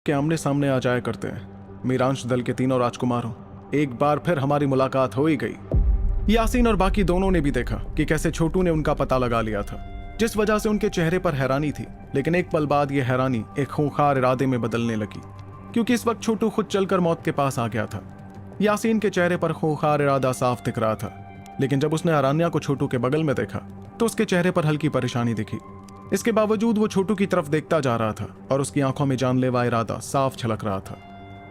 के आमने सामने आ जाया करते हैं। मीरांश दल के तीनों राजकुमारों, एक बार फिर हमारी मुलाकात हो ही गई। यासीन और बाकी दोनों ने भी देखा कि कैसे छोटू ने उनका पता लगा लिया था, जिस वजह से उनके चेहरे पर हैरानी थी। लेकिन एक पल बाद यह हैरानी एक खूंखार इरादे में बदलने लगी, क्योंकि इस वक्त छोटू खुद चलकर मौत के पास आ गया था। यासीन के चेहरे पर खूंखार इरादा साफ दिख रहा था, लेकिन जब उसने अरान्या को छोटू के बगल में देखा तो उसके चेहरे पर हल्की परेशानी दिखी। इसके बावजूद वो छोटू की तरफ देखता जा रहा था और उसकी आंखों में जानलेवा इरादा साफ झलक रहा था।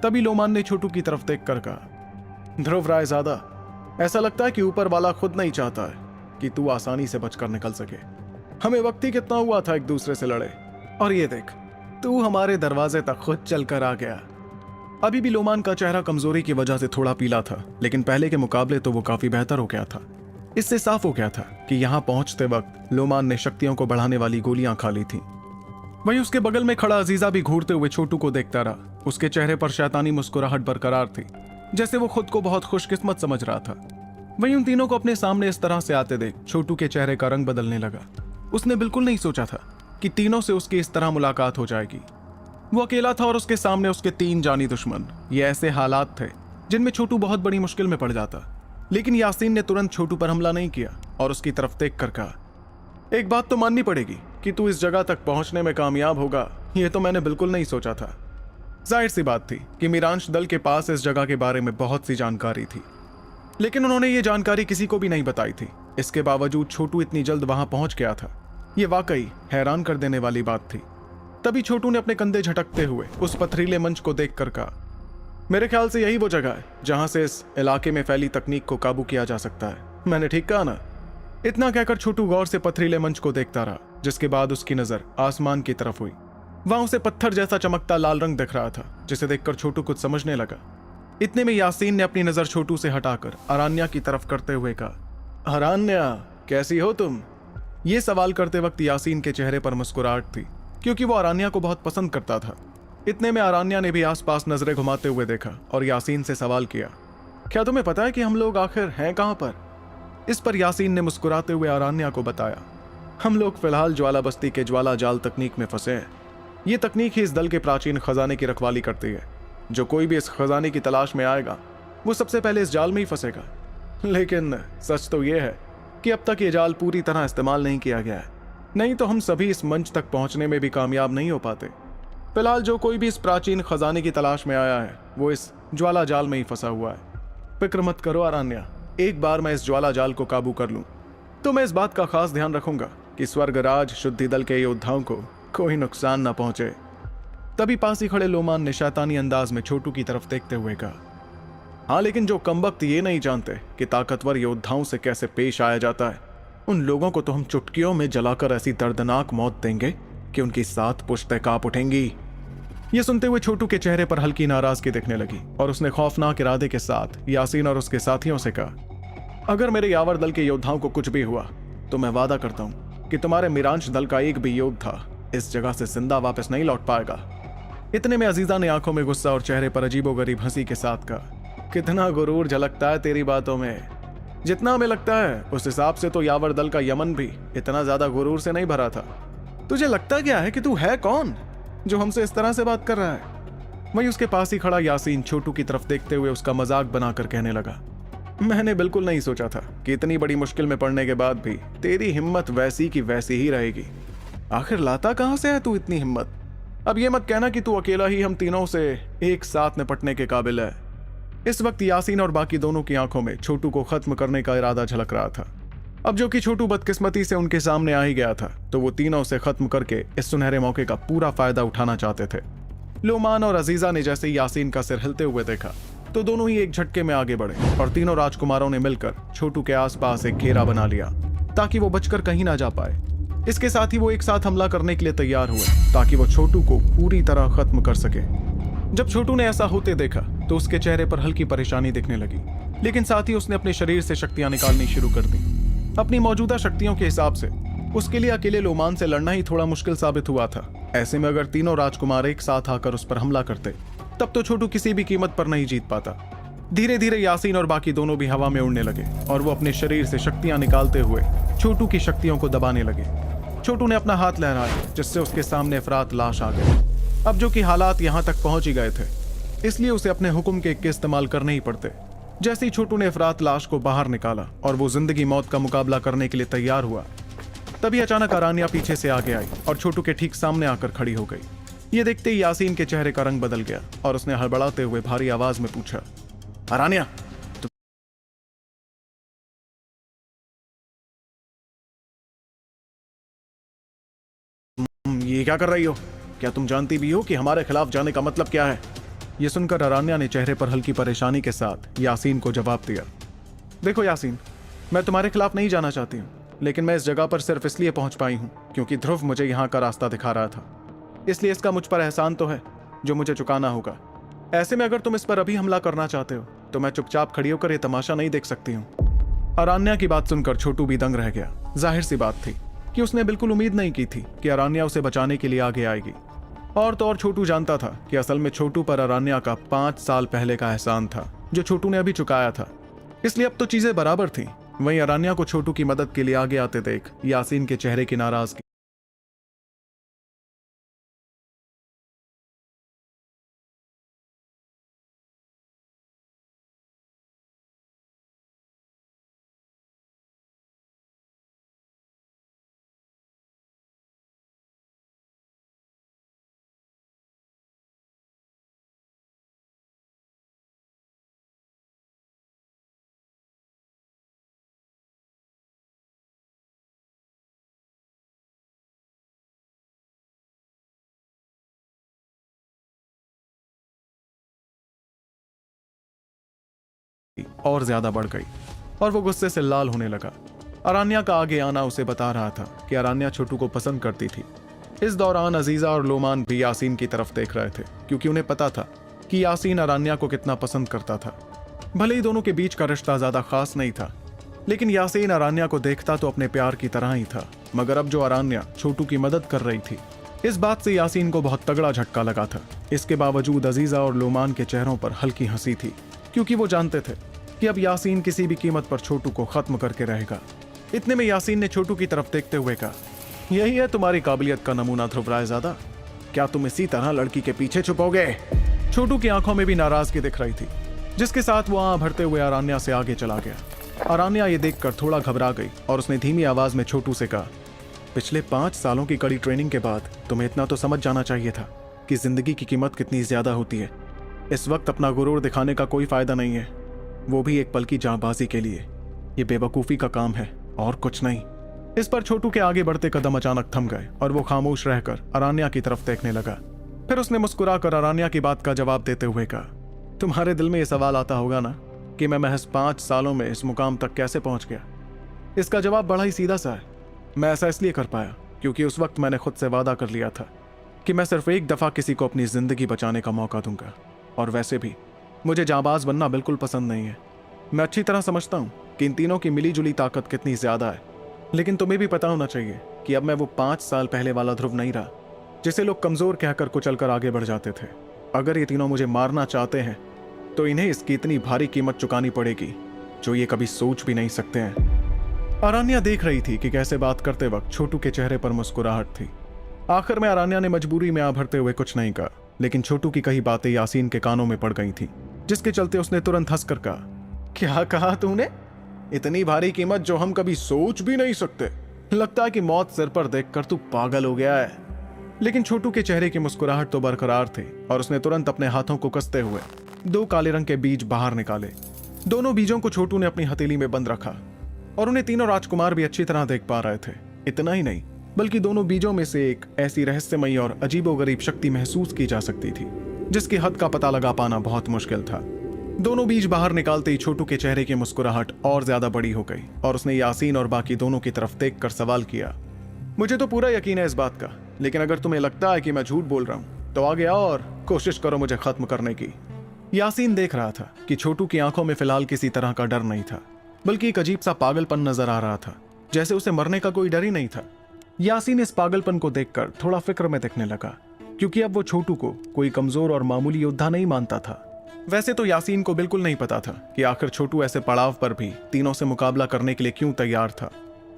तभी लोमान ने छोटू की तरफ देखकर कहा, ध्रुव रायजादा, ऐसा लगता है कि ऊपर वाला खुद नहीं चाहता है कि तू आसानी से बचकर निकल सके। हमें वक्त ही कितना हुआ था एक दूसरे से लड़े, और ये देख, तू हमारे दरवाजे तक खुद चलकर आ गया। अभी भी लोमान का चेहरा कमजोरी की वजह से थोड़ा पीला था, लेकिन पहले के मुकाबले तो वो काफी बेहतर हो गया था। इससे साफ हो गया था कि यहाँ पहुंचते वक्त लोमान ने शक्तियों को बढ़ाने वाली गोलियां खा ली थी। वहीं उसके बगल में खड़ा अजीजा भी घूरते हुए छोटू को देखता रहा। उसके चेहरे पर शैतानी मुस्कुराहट बरकरार थी, जैसे वो खुद को बहुत खुशकिस्मत समझ रहा था। वहीं उन तीनों को अपने सामने इस तरह से आते देख छोटू के चेहरे का रंग बदलने लगा। उसने बिल्कुल नहीं सोचा था कि तीनों से उसकी इस तरह मुलाकात हो जाएगी। वो अकेला था और उसके सामने उसके 3 जानी दुश्मन। ये ऐसे हालात थे जिनमें छोटू बहुत बड़ी मुश्किल में पड़ जाता, लेकिन यासीन ने तुरंत छोटू पर हमला नहीं किया और उसकी तरफ देख कर कहा, एक बात तो माननी पड़ेगी कि तू इस जगह तक पहुंचने में कामयाब होगा, ये तो मैंने बिल्कुल नहीं सोचा था। जाहिर सी बात थी कि मीरांश दल के पास इस जगह के बारे में बहुत सी जानकारी थी, लेकिन उन्होंने ये जानकारी किसी को भी नहीं बताई थी। इसके बावजूद छोटू इतनी जल्द वहां पहुंच गया था, ये वाकई हैरान कर देने वाली बात थी। तभी छोटू ने अपने कंधे झटकते हुए उस पथरीले मंच को देखकर कहा, मेरे ख्याल से यही वो जगह है जहां से इस इलाके में फैली तकनीक को काबू किया जा सकता है। मैंने ठीक कहा ना? इतना कहकर छोटू गौर से पथरीले मंच को देखता रहा, जिसके बाद उसकी नजर आसमान की तरफ हुई। वहां उसे पत्थर जैसा चमकता लाल रंग दिख रहा था, जिसे देखकर छोटू कुछ समझने लगा। इतने में यासीन ने अपनी नजर छोटू से हटाकर अरान्या की तरफ करते हुए कहा, अरान्या, कैसी हो तुम? ये सवाल करते वक्त यासीन के चेहरे पर मुस्कुराहट थी, क्योंकि वो अरान्या को बहुत पसंद करता था। इतने में अरान्या ने भी आसपास नजरें घुमाते हुए देखा और यासीन से सवाल किया, क्या तुम्हें पता है कि हम लोग आखिर हैं कहां पर? इस पर यासीन ने मुस्कुराते हुए अरान्या को बताया, हम लोग फिलहाल ज्वाला बस्ती के ज्वाला जाल तकनीक में फंसे हैं। ये तकनीक ही इस दल के प्राचीन खजाने की रखवाली करती है। जो कोई भी इस खजाने की तलाश में आएगा वो सबसे पहले इस जाल में ही फंसेगा। लेकिन सच तो ये है कि अब तक ये जाल पूरी तरह इस्तेमाल नहीं किया गया है, नहीं तो हम सभी इस मंच तक पहुंचने में भी कामयाब नहीं हो पाते। फिलहाल जो कोई भी इस प्राचीन खजाने की तलाश में आया है वो इस ज्वाला जाल में ही फंसा हुआ है। फिक्र मत करो अरान्या, एक बार मैं इस ज्वाला जाल को काबू कर लूं तो मैं इस बात का खास ध्यान रखूंगा कि स्वर्गराज शुद्धि दल के योद्धाओं को कोई नुकसान न पहुंचे। तभी पास ही खड़े लोमान ने शैतानी अंदाज में छोटू की तरफ देखते हुए कहा, हाँ, लेकिन जो कमबख्त ये नहीं जानते कि ताकतवर योद्धाओं से कैसे पेश आया जाता है, उन लोगों को तो हम चुटकियों में जलाकर ऐसी दर्दनाक मौत देंगे कि उनकी 7 पुश्तें कांप उठेंगी। ये सुनते हुए छोटू के चेहरे पर हल्की नाराजगी दिखने लगी और उसने खौफनाक इरादे के साथ यासीन और उसके साथियों से कहा, अगर मेरे यावर दल के योद्धाओं को कुछ भी हुआ तो मैं वादा करता हूं कि तुम्हारे मीरांश दल का एक भी योद्धा इस जगह से जिंदा वापस नहीं लौट पाएगा। इतने में अजीजा ने आंखों में गुस्सा और चेहरे पर अजीबोगरीब हंसी के साथ कहा, कितना गुरूर झलकता है तेरी बातों में। जितना हमें लगता है उस हिसाब से तो यावर दल का यमन भी इतना ज्यादा गुरूर से नहीं भरा था। तुझे लगता क्या है कि तू है कौन जो हमसे इस तरह से बात कर रहा है? वहीं उसके पास ही खड़ा यासीन छोटू की तरफ देखते हुए उसका मजाक बनाकर कहने लगा, मैंने बिल्कुल नहीं सोचा था कि इतनी बड़ी मुश्किल में पड़ने के बाद भी तेरी हिम्मत वैसी की वैसी ही रहेगी। आखिर लाता कहां से है तू इतनी हिम्मत? अब ये मत कहना कि तू अकेला ही हम तीनों से एक साथ निपटने के काबिल है। इस वक्त यासीन और बाकी दोनों की आंखों में छोटू को खत्म करने का इरादा झलक रहा था। अब जो कि छोटू बदकिस्मती से उनके सामने आ ही गया था, तो वो तीनों से खत्म करके इस सुनहरे मौके का पूरा फायदा उठाना चाहते थे। लोमान और अजीजा ने जैसे यासीन का सिर हिलते हुए देखा तो दोनों ही एक झटके में आगे बढ़े और तीनों राजकुमारों ने मिलकर छोटू के आसपास एक घेरा बना लिया ताकि वो बचकर कहीं ना जा पाए। इसके साथ ही वो एक साथ हमला करने के लिए तैयार हुए ताकि वो छोटू को पूरी तरह खत्म कर सके। जब छोटू ने ऐसा होते देखा तो उसके चेहरे पर हल्की परेशानी दिखने लगी, लेकिन साथ ही उसने अपने शरीर से शक्तियां निकालनी शुरू कर दी। अपनी मौजूदा शक्तियों के हिसाब से उसके लिए अकेले लोमान से लड़ना ही थोड़ा मुश्किल साबित हुआ था। ऐसे में अगर तीनों राजकुमार एक साथ आकर उस पर हमला करते तब तो छोटू किसी भी कीमत पर नहीं जीत पाता। धीरे धीरे यासीन और बाकी दोनों भी हवा में उड़ने लगे और वो अपने शरीर से शक्तियां निकालते हुए छोटू की शक्तियों को दबाने लगे। छोटू ने अपना हाथ लहराया जिससे उसके सामने अफरात लाश आ गए। अब जो कि हालात यहाँ तक पहुंच ही गए थे, इसलिए उसे अपने हुक्म के इस्तेमाल करने ही पड़ते। जैसे ही छोटू ने अफरात लाश को बाहर निकाला और वो जिंदगी मौत का मुकाबला करने के लिए तैयार हुआ, तभी अचानक अरानिया पीछे से आगे आई और छोटू के ठीक सामने आकर खड़ी हो गई। ये देखते ही यासीन के चेहरे का रंग बदल गया और उसने हड़बड़ाते हुए भारी आवाज में पूछा, अरानिया, तुम ये क्या कर रही हो? क्या तुम जानती भी हो कि हमारे खिलाफ जाने का मतलब क्या है? ये सुनकर अरानिया ने चेहरे पर हल्की परेशानी के साथ यासीन को जवाब दिया, देखो यासीन, मैं तुम्हारे खिलाफ नहीं जाना चाहती हूँ, लेकिन मैं इस जगह पर सिर्फ इसलिए पहुंच पाई हूँ क्योंकि ध्रुव मुझे यहाँ का रास्ता दिखा रहा था। इसलिए इसका मुझ पर एहसान तो है जो मुझे चुकाना होगा। ऐसे में अगर तुम इस पर अभी हमला करना चाहते हो तो मैं चुपचाप खड़ी होकर ये तमाशा नहीं देख सकती हूँ। अरानिया की बात सुनकर छोटू भी दंग रह गया। जाहिर सी बात थी कि उसने बिल्कुल उम्मीद नहीं की थी कि अरानिया उसे बचाने के लिए आगे आएगी। और तो और छोटू जानता था कि असल में छोटू पर अरानिया का 5 साल पहले का एहसान था जो छोटू ने अभी चुकाया था। इसलिए अब तो चीजें बराबर थीं। वहीं अरानिया को छोटू की मदद के लिए आगे आते देख यासीन के चेहरे की नाराजगी और ज्यादा बढ़ गई और वो गुस्से से लाल होने लगा। अरानिया का आगे आना उसे बता रहा था कि अरानिया छोटू को पसंद करती थी। इस दौरान अजीजा और लोमान भी यासीन की तरफ देख रहे थे क्योंकि उन्हें पता था कि यासीन अरानिया को कितना पसंद करता था। भले ही दोनों के बीच का रिश्ता ज्यादा खास नहीं था, लेकिन यासीन अरानिया को देखता तो अपने प्यार की तरह ही था। मगर अब जो अरानिया छोटू की मदद कर रही थी, इस बात से यासीन को बहुत तगड़ा झटका लगा था। इसके बावजूद अजीजा और लोमान के चेहरों पर हल्की हंसी थी क्योंकि वो जानते थे कि अब यासीन किसी भी कीमत पर छोटू को खत्म करके रहेगा। इतने में यासीन ने छोटू की तरफ देखते हुए कहा, यही है तुम्हारी काबिलियत का नमूना ध्रुव रायज़ादा? क्या तुम इसी तरह लड़की के पीछे छुपोगे? छोटू की आंखों में भी नाराजगी दिख रही थी, जिसके साथ वो आंख भरते हुए अरानिया से आगे चला गया। अरानिया ये देखकर थोड़ा घबरा गई और उसने धीमी आवाज में छोटू से कहा, पिछले 5 सालों की कड़ी ट्रेनिंग के बाद तुम्हें इतना तो समझ जाना चाहिए था कि जिंदगी की कीमत कितनी ज्यादा होती है। इस वक्त अपना गुरूर दिखाने का कोई फायदा नहीं है, वो भी एक पल की जांबाजी के लिए। ये बेवकूफ़ी का काम है और कुछ नहीं। इस पर छोटू के आगे बढ़ते कदम अचानक थम गए और वो खामोश रहकर अरानिया की तरफ देखने लगा। फिर उसने मुस्कुराकर अरानिया की बात का जवाब देते हुए कहा, तुम्हारे दिल में ये सवाल आता होगा ना कि मैं महज 5 सालों में इस मुकाम तक कैसे पहुंच गया। इसका जवाब बड़ा ही सीधा सा है। मैं ऐसा इसलिए कर पाया क्योंकि उस वक्त मैंने खुद से वादा कर लिया था कि मैं सिर्फ एक दफ़ा किसी को अपनी ज़िंदगी बचाने का मौका दूंगा। और वैसे भी मुझे जांबाज बनना बिल्कुल पसंद नहीं है। मैं अच्छी तरह समझता हूँ कि इन तीनों की मिली जुली ताकत कितनी ज़्यादा है, लेकिन तुम्हें भी पता होना चाहिए कि अब मैं वो 5 साल पहले वाला ध्रुव नहीं रहा जिसे लोग कमज़ोर कहकर कुचल कर आगे बढ़ जाते थे। अगर ये तीनों मुझे मारना चाहते हैं तो इन्हें इसकी इतनी भारी कीमत चुकानी पड़ेगी जो ये कभी सोच भी नहीं सकते हैं। अरानिया देख रही थी कि कैसे बात करते वक्त छोटू के चेहरे पर मुस्कुराहट थी। आखिर में अरानिया ने मजबूरी में आ भरते हुए कुछ नहीं कहा, लेकिन छोटू की कही बातें यासीन के कानों में पड़ गई थी, जिसके चलते उसने तुरंत हंसकर कहा, क्या कहा तूने? इतनी भारी कीमत जो हम कभी सोच भी नहीं सकते। लगता है कि मौत सिर पर देखकर तू पागल हो गया है। लेकिन छोटू के चेहरे की मुस्कुराहट तो बरकरार थी और उसने तुरंत अपने हाथों को कसते हुए 2 काले रंग के बीज बाहर निकाले। दोनों बीजों को छोटू ने अपनी हथेली में बंद रखा और उन्हें तीनों राजकुमार भी अच्छी तरह देख पा रहे थे। इतना ही नहीं, बल्कि दोनों बीजों में से एक ऐसी रहस्यमयी और अजीबोगरीब शक्ति महसूस की जा सकती थी जिसकी हद का पता लगा पाना बहुत मुश्किल था। दोनों बीज बाहर निकालते ही छोटू के चेहरे की मुस्कुराहट और ज्यादा बड़ी हो गई और उसने यासीन और बाकी दोनों की तरफ देखकर सवाल किया, मुझे तो पूरा यकीन है इस बात का, लेकिन अगर तुम्हें लगता है कि मैं झूठ बोल रहा हूं तो आगे आओ और कोशिश करो मुझे खत्म करने की। यासीन देख रहा था कि छोटू की आंखों में फिलहाल किसी तरह का डर नहीं था, बल्कि एक अजीब सा पागलपन नजर आ रहा था, जैसे उसे मरने का कोई डर ही नहीं था। यासीन इस पागलपन को देखकर थोड़ा फिक्र में दिखने लगा, क्योंकि अब वो छोटू को कोई कमजोर और मामूली योद्धा नहीं मानता था। वैसे तो यासीन को बिल्कुल नहीं पता था कि आखिर छोटू ऐसे पड़ाव पर भी तीनों से मुकाबला करने के लिए क्यों तैयार था,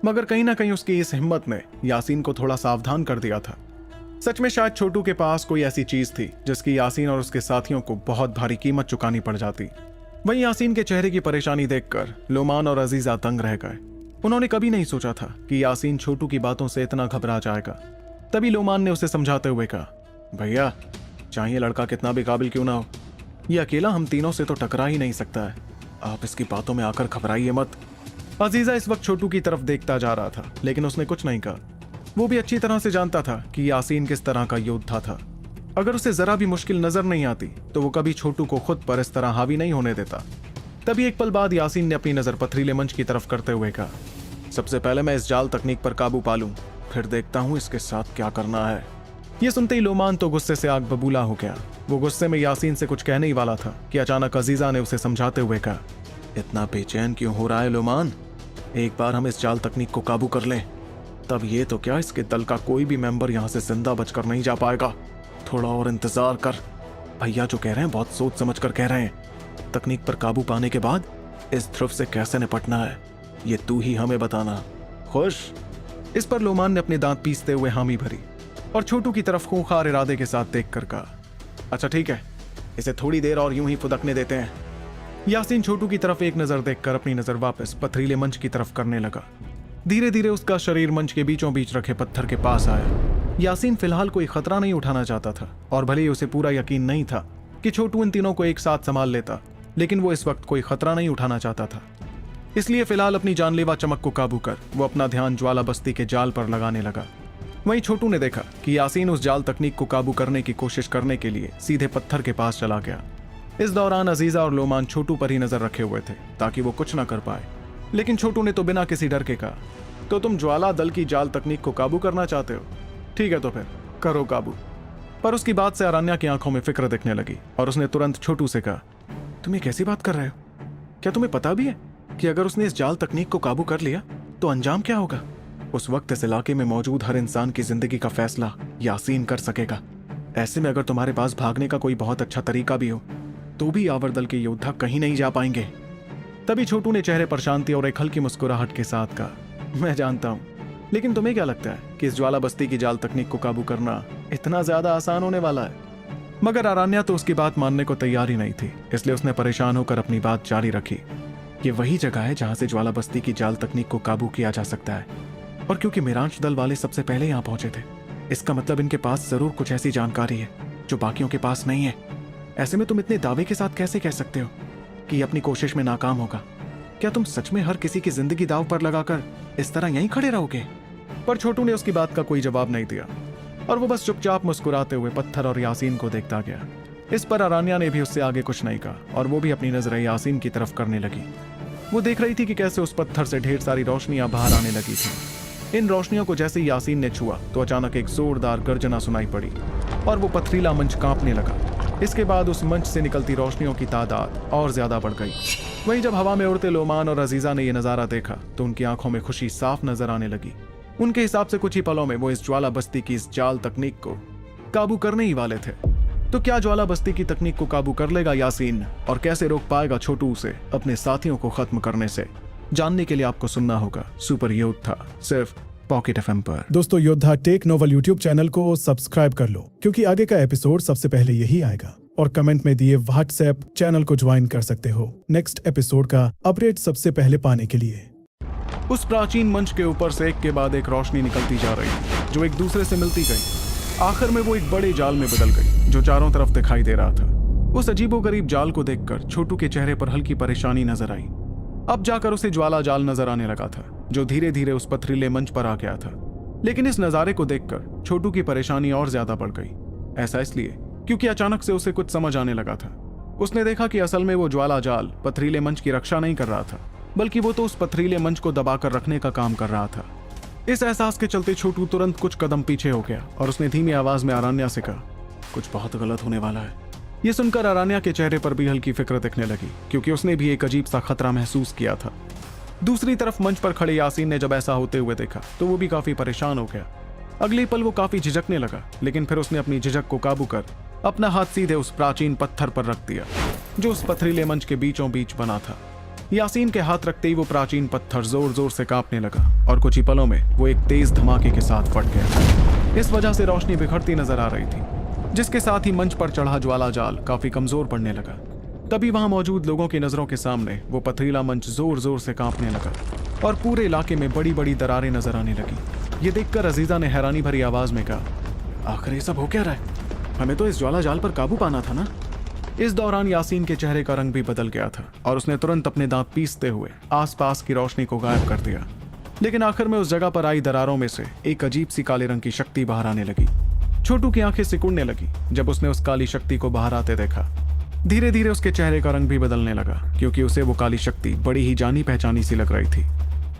मगर कहीं ना कहीं उसकी इस हिम्मत ने यासीन को थोड़ा सावधान कर दिया था। सच में शायद छोटू के पास कोई ऐसी चीज थी जिसकी यासीन और उसके साथियों को बहुत भारी कीमत चुकानी पड़ जाती। वहीं यासीन के चेहरे की परेशानी देखकर लोमान और अजीजा तंग रह गए। उन्होंने कभी नहीं सोचा था कि यासीन छोटू की बातों से इतना घबरा जाएगा। तभी लोमान ने उसे समझाते हुए कहा, भैया चाहे लड़का कितना भी काबिल क्यों ना हो, ये अकेला हम तीनों से तो टकरा ही नहीं सकता है। आप इसकी बातों में आकर घबराइए मत। अजीजा इस वक्त छोटू की तरफ देखता जा रहा था, लेकिन उसने कुछ नहीं कहा। वो भी अच्छी तरह से जानता था कि यासीन किस तरह का योद्धा था। अगर उसे जरा भी मुश्किल नजर नहीं आती तो वो कभी छोटू को खुद पर इस तरह हावी नहीं होने देता। तभी एक पल बाद यासीन ने अपनी नजर पथरीले मंच की तरफ करते हुए कहा, सबसे पहले मैं इस जाल तकनीक पर काबू पा लूं, फिर देखता हूं इसके साथ क्या करना है। ये सुनते ही लोमान तो गुस्से से आग बबूला हो गया। वो गुस्से में यासीन से कुछ कहने ही वाला था कि अचानक अजीजा ने उसे समझाते हुए कहा, इतना बेचैन क्यों हो रहा है लोमान, एक बार हम इस जाल तकनीक को काबू कर लें, तब ये तो क्या इसके दल का कोई भी मेंबर यहाँ से जिंदा बचकर नहीं जा पाएगा। थोड़ा और इंतजार कर। भैया जो कह रहे हैं बहुत सोच समझ कर कह रहे हैं। तकनीक पर काबू पाने के बाद इस ध्रुव से कैसे निपटना है ये तू ही हमें बताना। खुश? इस पर लोमान ने अपने दांत पीसते हुए हामी भरी और छोटू की तरफ खूंखार इरादे के साथ देखकर कहा, अच्छा ठीक है, इसे थोड़ी देर और यूं ही फुदकने देते हैं। यासीन छोटू की तरफ एक नजर देखकर अपनी नजर वापस पथरीले मंच की तरफ करने लगा। धीरे धीरे उसका शरीर मंच के बीचों बीच रखे पत्थर के पास आया। यासीन फिलहाल कोई खतरा नहीं उठाना चाहता था और भले ही उसे पूरा यकीन नहीं था कि छोटू इन तीनों को एक साथ संभाल लेता, लेकिन वो इस वक्त कोई खतरा नहीं उठाना चाहता था। इसलिए फिलहाल अपनी जानलेवा चमक को काबू कर वो अपना ध्यान ज्वाला बस्ती के जाल पर लगाने लगा। वहीं छोटू ने देखा कि यासीन उस जाल तकनीक को काबू करने की कोशिश करने के लिए सीधे पत्थर के पास चला गया। इस दौरान अजीजा और लोमान छोटू पर ही नजर रखे हुए थे ताकि वो कुछ न कर पाए, लेकिन छोटू ने तो बिना किसी डर के कहा, तो तुम ज्वाला दल की जाल तकनीक को काबू करना चाहते हो? ठीक है तो फिर करो काबू। पर उसकी बात से अरण्या की आंखों में फिक्र दिखने लगी और उसने तुरंत छोटू से कहा, तुम ये कैसी बात कर रहे हो? क्या तुम्हें पता भी है कि अगर उसने इस जाल तकनीक को काबू कर लिया तो अंजाम क्या होगा? उस वक्त इस इलाके में मौजूद हर इंसान की जिंदगी का फैसला यासीन कर सकेगा। ऐसे में अगर तुम्हारे पास भागने का कोई बहुत अच्छा तरीका भी हो तो भी यावर दल के योद्धा कहीं नहीं जा पाएंगे। तभी छोटू ने चेहरे पर शांति और एक हल्की मुस्कुराहट के साथ कहा, मैं जानता हूं, लेकिन तुम्हें क्या लगता है कि इस ज्वाला बस्ती की जाल तकनीक को काबू करना इतना ज्यादा आसान होने वाला है? मगर अरण्या तो उसकी बात मानने को तैयार ही नहीं थी, इसलिए उसने परेशान होकर अपनी बात जारी रखी। ये वही जगह है जहां से ज्वाला बस्ती की जाल तकनीक को काबू किया जा सकता है, और क्योंकि मिरांश दल वाले सबसे पहले यहाँ पहुंचे थे, इसका मतलब इनके पास जरूर कुछ ऐसी जानकारी है जो बाकियों के पास नहीं है। ऐसे में तुम इतने दावे के साथ कैसे कह सकते हो कि ये अपनी कोशिश में नाकाम होगा? क्या तुम सच में हर किसी की जिंदगी दाव पर लगाकर इस तरह यहीं खड़े रहोगे? पर छोटू ने उसकी बात का कोई जवाब नहीं दिया और वो बस चुपचाप मुस्कुराते हुए पत्थर और यासीन को देखता गया। इस पर अरण्या ने भी उससे आगे कुछ नहीं कहा और वो भी अपनी नजरें यासीन की तरफ करने लगी। वो देख रही थी कि कैसे उस पत्थर से ढेर सारी रोशनियां बाहर आने लगी थी। इन रोशनियों को जैसे ही यासीन ने छुआ तो अचानक एक जोरदार गर्जना सुनाई पड़ी और वो पथरीला मंच कांपने लगा। इसके बाद उस मंच से निकलती रोशनियों की तादाद और ज्यादा बढ़ गई। वहीं जब हवा में उड़ते लोमान और अजीजा ने यह नजारा देखा तो उनकी आंखों में खुशी साफ नजर आने लगी। उनके हिसाब से कुछ ही पलों में वो इस ज्वाला बस्ती की इस जाल तकनीक को काबू करने ही वाले थे। तो क्या ज्वाला बस्ती की तकनीक को काबू कर लेगा यासीन, और कैसे रोक पाएगा छोटू उसे अपने साथियों को खत्म करने से? जानने के लिए आपको सुनना होगा सुपर योद्धा, सिर्फ पॉकेट एफएम पर। दोस्तों, योद्धा टेक नोवेल यूट्यूब चैनल को सब्सक्राइब कर लो, क्योंकि आगे का एपिसोड सबसे पहले यही आएगा। और कमेंट में दिए व्हाट्सएप चैनल को ज्वाइन कर सकते हो नेक्स्ट एपिसोड का अपडेट सबसे पहले पाने के लिए। उस प्राचीन मंच के ऊपर से एक के बाद एक रोशनी निकलती जा रही जो एक दूसरे से मिलती गई। आखिर में वो एक बड़े जाल में बदल गई जो चारों तरफ दिखाई दे रहा था। उस अजीबोगरीब जाल को देखकर छोटू के चेहरे पर हल्की परेशानी नजर आई। अब जाकर उसे ज्वाला जाल नजर आने लगा था जो धीरे धीरे उस पथरीले मंच पर आ गया था। लेकिन इस नजारे को देखकर छोटू की परेशानी और ज्यादा बढ़ गई। ऐसा इसलिए क्योंकि अचानक से उसे कुछ समझ आने लगा था। उसने देखा कि असल में वो ज्वाला जाल पथरीले मंच की रक्षा नहीं कर रहा था, बल्कि वो तो उस पथरीले मंच को दबाकर रखने का काम कर रहा था। इस एहसास के चलते छोटू तुरंत कुछ कदम पीछे हो गया और उसने धीमी आवाज में अरण्या से कहा, कुछ बहुत गलत होने वाला है। ये सुनकर अरण्या के चेहरे पर भी हल्की फिक्र दिखने लगी, क्योंकि उसने भी एक अजीब सा खतरा महसूस किया था। दूसरी तरफ मंच पर खड़े यासीन ने जब ऐसा होते हुए देखा तो वो भी काफी परेशान हो गया। अगले पल वो काफी झिझकने लगा, लेकिन फिर उसने अपनी झिझक को काबू कर अपना हाथ सीधे उस प्राचीन पत्थर पर रख दिया जो उस पथरीले मंच के बीचों बीच बना था। यासीन के हाथ रखते ही वो प्राचीन पत्थर जोर जोर से कांपने लगा और कुछ ही पलों में वो एक तेज धमाके के साथ फट गया। इस वजह से रोशनी बिखरती नजर आ रही थी, जिसके साथ ही मंच पर चढ़ा ज्वाला जाल काफी कमजोर पड़ने लगा। तभी वहां मौजूद लोगों की नजरों के सामने वो पथरीला मंच जोर जोर से कांपने लगा और पूरे इलाके में बड़ी बड़ी दरारें नजर आने लगी। ये देखकर अजीजा ने हैरानी भरी आवाज में कहा, आखिर ये सब हो क्या रहा है? हमें तो इस ज्वाला जाल पर काबू पाना था ना। इस दौरान यासीन के चेहरे का रंग भी बदल गया था और उसने तुरंत अपने दांत पीसते हुए आसपास की रोशनी को गायब कर दिया। लेकिन आखिर में उस जगह पर आई दरारों में से एक अजीब सी काले रंग की शक्ति बाहर आने लगी। छोटू की आंखें सिकुड़ने लगी जब उसने उस काली शक्ति को बाहर आते देखा। धीरे धीरे उसके चेहरे का रंग भी बदलने लगा, क्योंकि उसे वो काली शक्ति बड़ी ही जानी पहचानी सी लग रही थी।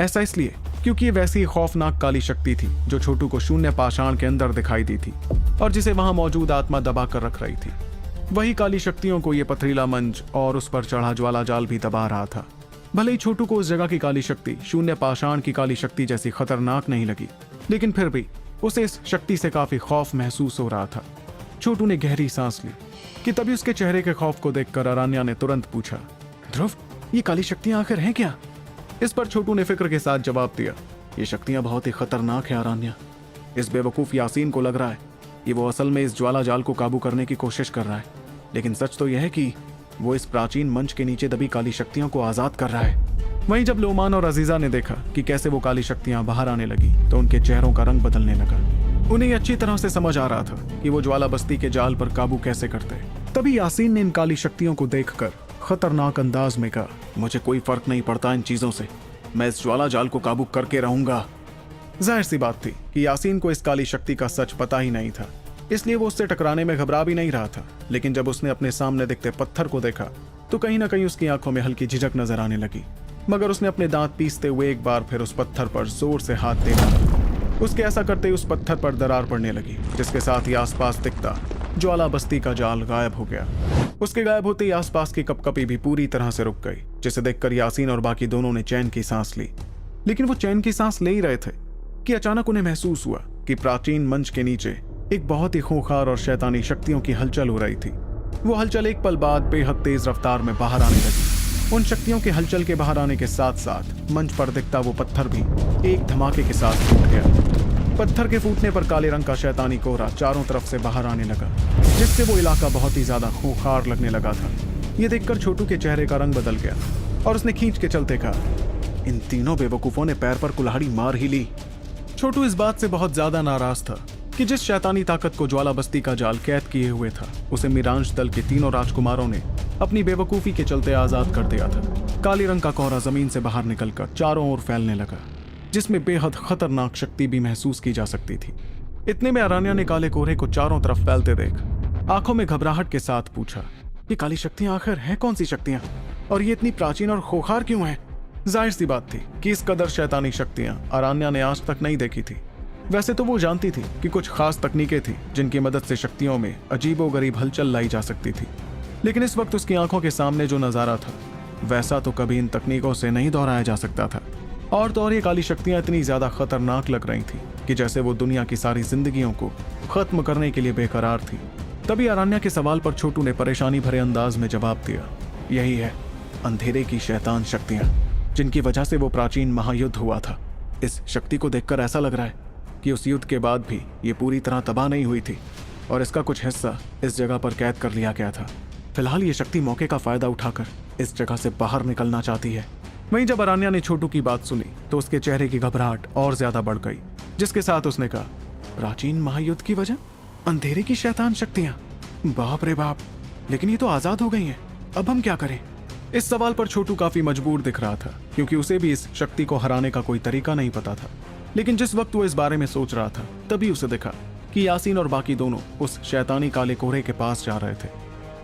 ऐसा इसलिए क्योंकि ये वैसी ही खौफनाक काली शक्ति थी जो छोटू को शून्य पाषाण के अंदर दिखाई दी थी और जिसे वहां मौजूद आत्मा दबा कर रख रही थी। वही काली शक्तियों को ये पथरीला मंच और उस पर चढ़ा ज्वाला जाल भी दबा रहा था। भले ही छोटू को उस जगह की काली शक्ति शून्य पाषाण की काली शक्ति जैसी खतरनाक नहीं लगी, लेकिन फिर भी उसे इस शक्ति से काफी खौफ महसूस हो रहा था। छोटू ने गहरी सांस ली कि तभी उसके चेहरे के खौफ को देखकर अरान्या ने तुरंत पूछा, ध्रुव, ये काली शक्तियां आखिर हैं क्या? इस पर छोटू ने फिक्र के साथ जवाब दिया, ये शक्तियां बहुत ही खतरनाक है अरान्या। इस बेवकूफ यासीन को लग रहा है कि वो असल में इस ज्वाला जाल को काबू करने की कोशिश कर रहा है, लेकिन सच तो यह है कि वो इस प्राचीन मंच के नीचे दबी काली शक्तियों को आजाद कर रहा है। वहीं जब लोमान और अजीजा ने देखा कि कैसे वो काली शक्तियां बाहर आने लगी तो उनके चेहरों का रंग बदलने लगा। उन्हें अच्छी तरह से समझ आ रहा था कि वो ज्वाला बस्ती के जाल पर काबू कैसे करते। तभी यासीन ने इन काली शक्तियों को देखकर खतरनाक अंदाज में कहा, मुझे कोई फर्क नहीं पड़ता इन चीजों से, मैं इस ज्वाला जाल को काबू करके रहूंगा। जाहिर सी बात थी कि यासीन को इस काली शक्ति का सच पता ही नहीं था, इसलिए वो उससे टकराने में घबरा भी नहीं रहा था। लेकिन जब उसने अपने सामने दिखते पत्थर को देखा तो कहीं ना कहीं उसकी आंखों में हल्की झिझक नजर आने लगी, मगर उसने अपने दांत पीसते हुए एक बार फिर उस पत्थर पर जोर से हाथ दे डाला। उसके ऐसा करते ही उस पत्थर पर दरार पड़ने लगी, जिसके साथ ही आसपास दिखता ज्वाला बस्ती का जाल गायब हो गया। उसके गायब होते ही आसपास की कपकपी भी पूरी तरह से रुक गई, जिसे देखकर यासीन और बाकी दोनों ने चैन की सांस ली। लेकिन वो चैन की सांस ले ही रहे थे कि अचानक उन्हें महसूस हुआ कि प्राचीन मंच के नीचे एक बहुत ही खूंखार और शैतानी शक्तियों की हलचल हो रही थी। वो हलचल एक पल बाद बेहद तेज रफ्तार में बाहर आने लगी। उन शक्तियों के हलचल के बाहर आने के साथ साथ मंच पर दिखता वो पत्थर भी एक धमाके के साथ फूट गया। पत्थर के फूटने पर काले रंग का शैतानी कोहरा चारों तरफ से बाहर आने लगा, जिससे वो इलाका बहुत ही ज्यादा खूंखार लगने लगा था। ये देखकर छोटू के चेहरे का रंग बदल गया और उसने खींच के चलते कहा, इन तीनों बेवकूफों ने पैर पर कुल्हाड़ी मार ही ली। छोटू इस बात से बहुत ज्यादा नाराज था कि जिस शैतानी ताकत को ज्वाला बस्ती का जाल कैद किए हुए था, उसे मीरांश दल के तीनों राजकुमारों ने अपनी बेवकूफी के चलते आजाद कर दिया था। काली रंग का कोहरा जमीन से बाहर निकलकर चारों ओर फैलने लगा, जिसमें बेहद खतरनाक शक्ति भी महसूस की जा सकती थी। इतने में अरान्या ने काले कोहरे को चारों तरफ फैलते देख आंखों में घबराहट के साथ पूछा, ये काली शक्तियां आखिर हैं कौन सी शक्तियां, और ये इतनी प्राचीन और खोखार क्यों है? जाहिर सी बात थी कि इस कदर शैतानी शक्तियां अरान्या ने आज तक नहीं देखी थी। वैसे तो वो जानती थी कि कुछ खास तकनीकें थी जिनकी मदद से शक्तियों में अजीबोगरीब हलचल लाई जा सकती थी, लेकिन इस वक्त उसकी आंखों के सामने जो नजारा था वैसा तो कभी इन तकनीकों से नहीं दोहराया जा सकता था। और तो और ये काली शक्तियां इतनी ज्यादा खतरनाक लग रही थी कि जैसे वो दुनिया की सारी जिंदगियों को खत्म करने के लिए बेकरार थी। तभी अरान्या के सवाल पर छोटू ने परेशानी भरे अंदाज में जवाब दिया, यही है अंधेरे की शैतान शक्तियां, जिनकी वजह से वो प्राचीन महायुद्ध हुआ था। इस शक्ति को देखकर ऐसा लग रहा है कि उस युद्ध के बाद भी ये पूरी तरह तबाह नहीं हुई थी और इसका कुछ हिस्सा इस जगह पर कैद कर लिया गया था। फिलहाल ये शक्ति मौके का फायदा उठाकर इस जगह से बाहर निकलना चाहती है। वहीं जब अरान्या ने छोटू की बात सुनी तो उसके चेहरे की घबराहट और ज्यादा बढ़ गई, जिसके साथ उसने कहा, प्राचीन महायुद्ध की वजह अंधेरे की शैतान शक्तियां, बाप रे बाप, लेकिन ये तो आजाद हो गई हैं, अब हम क्या करें? इस सवाल पर छोटू काफी मजबूर दिख रहा था, क्योंकि उसे भी इस शक्ति को हराने का कोई तरीका नहीं पता था। लेकिन जिस वक्त वो इस बारे में सोच रहा था तभी उसे देखा कि यासीन और बाकी दोनों उस शैतानी काले कोहरे के पास जा रहे थे।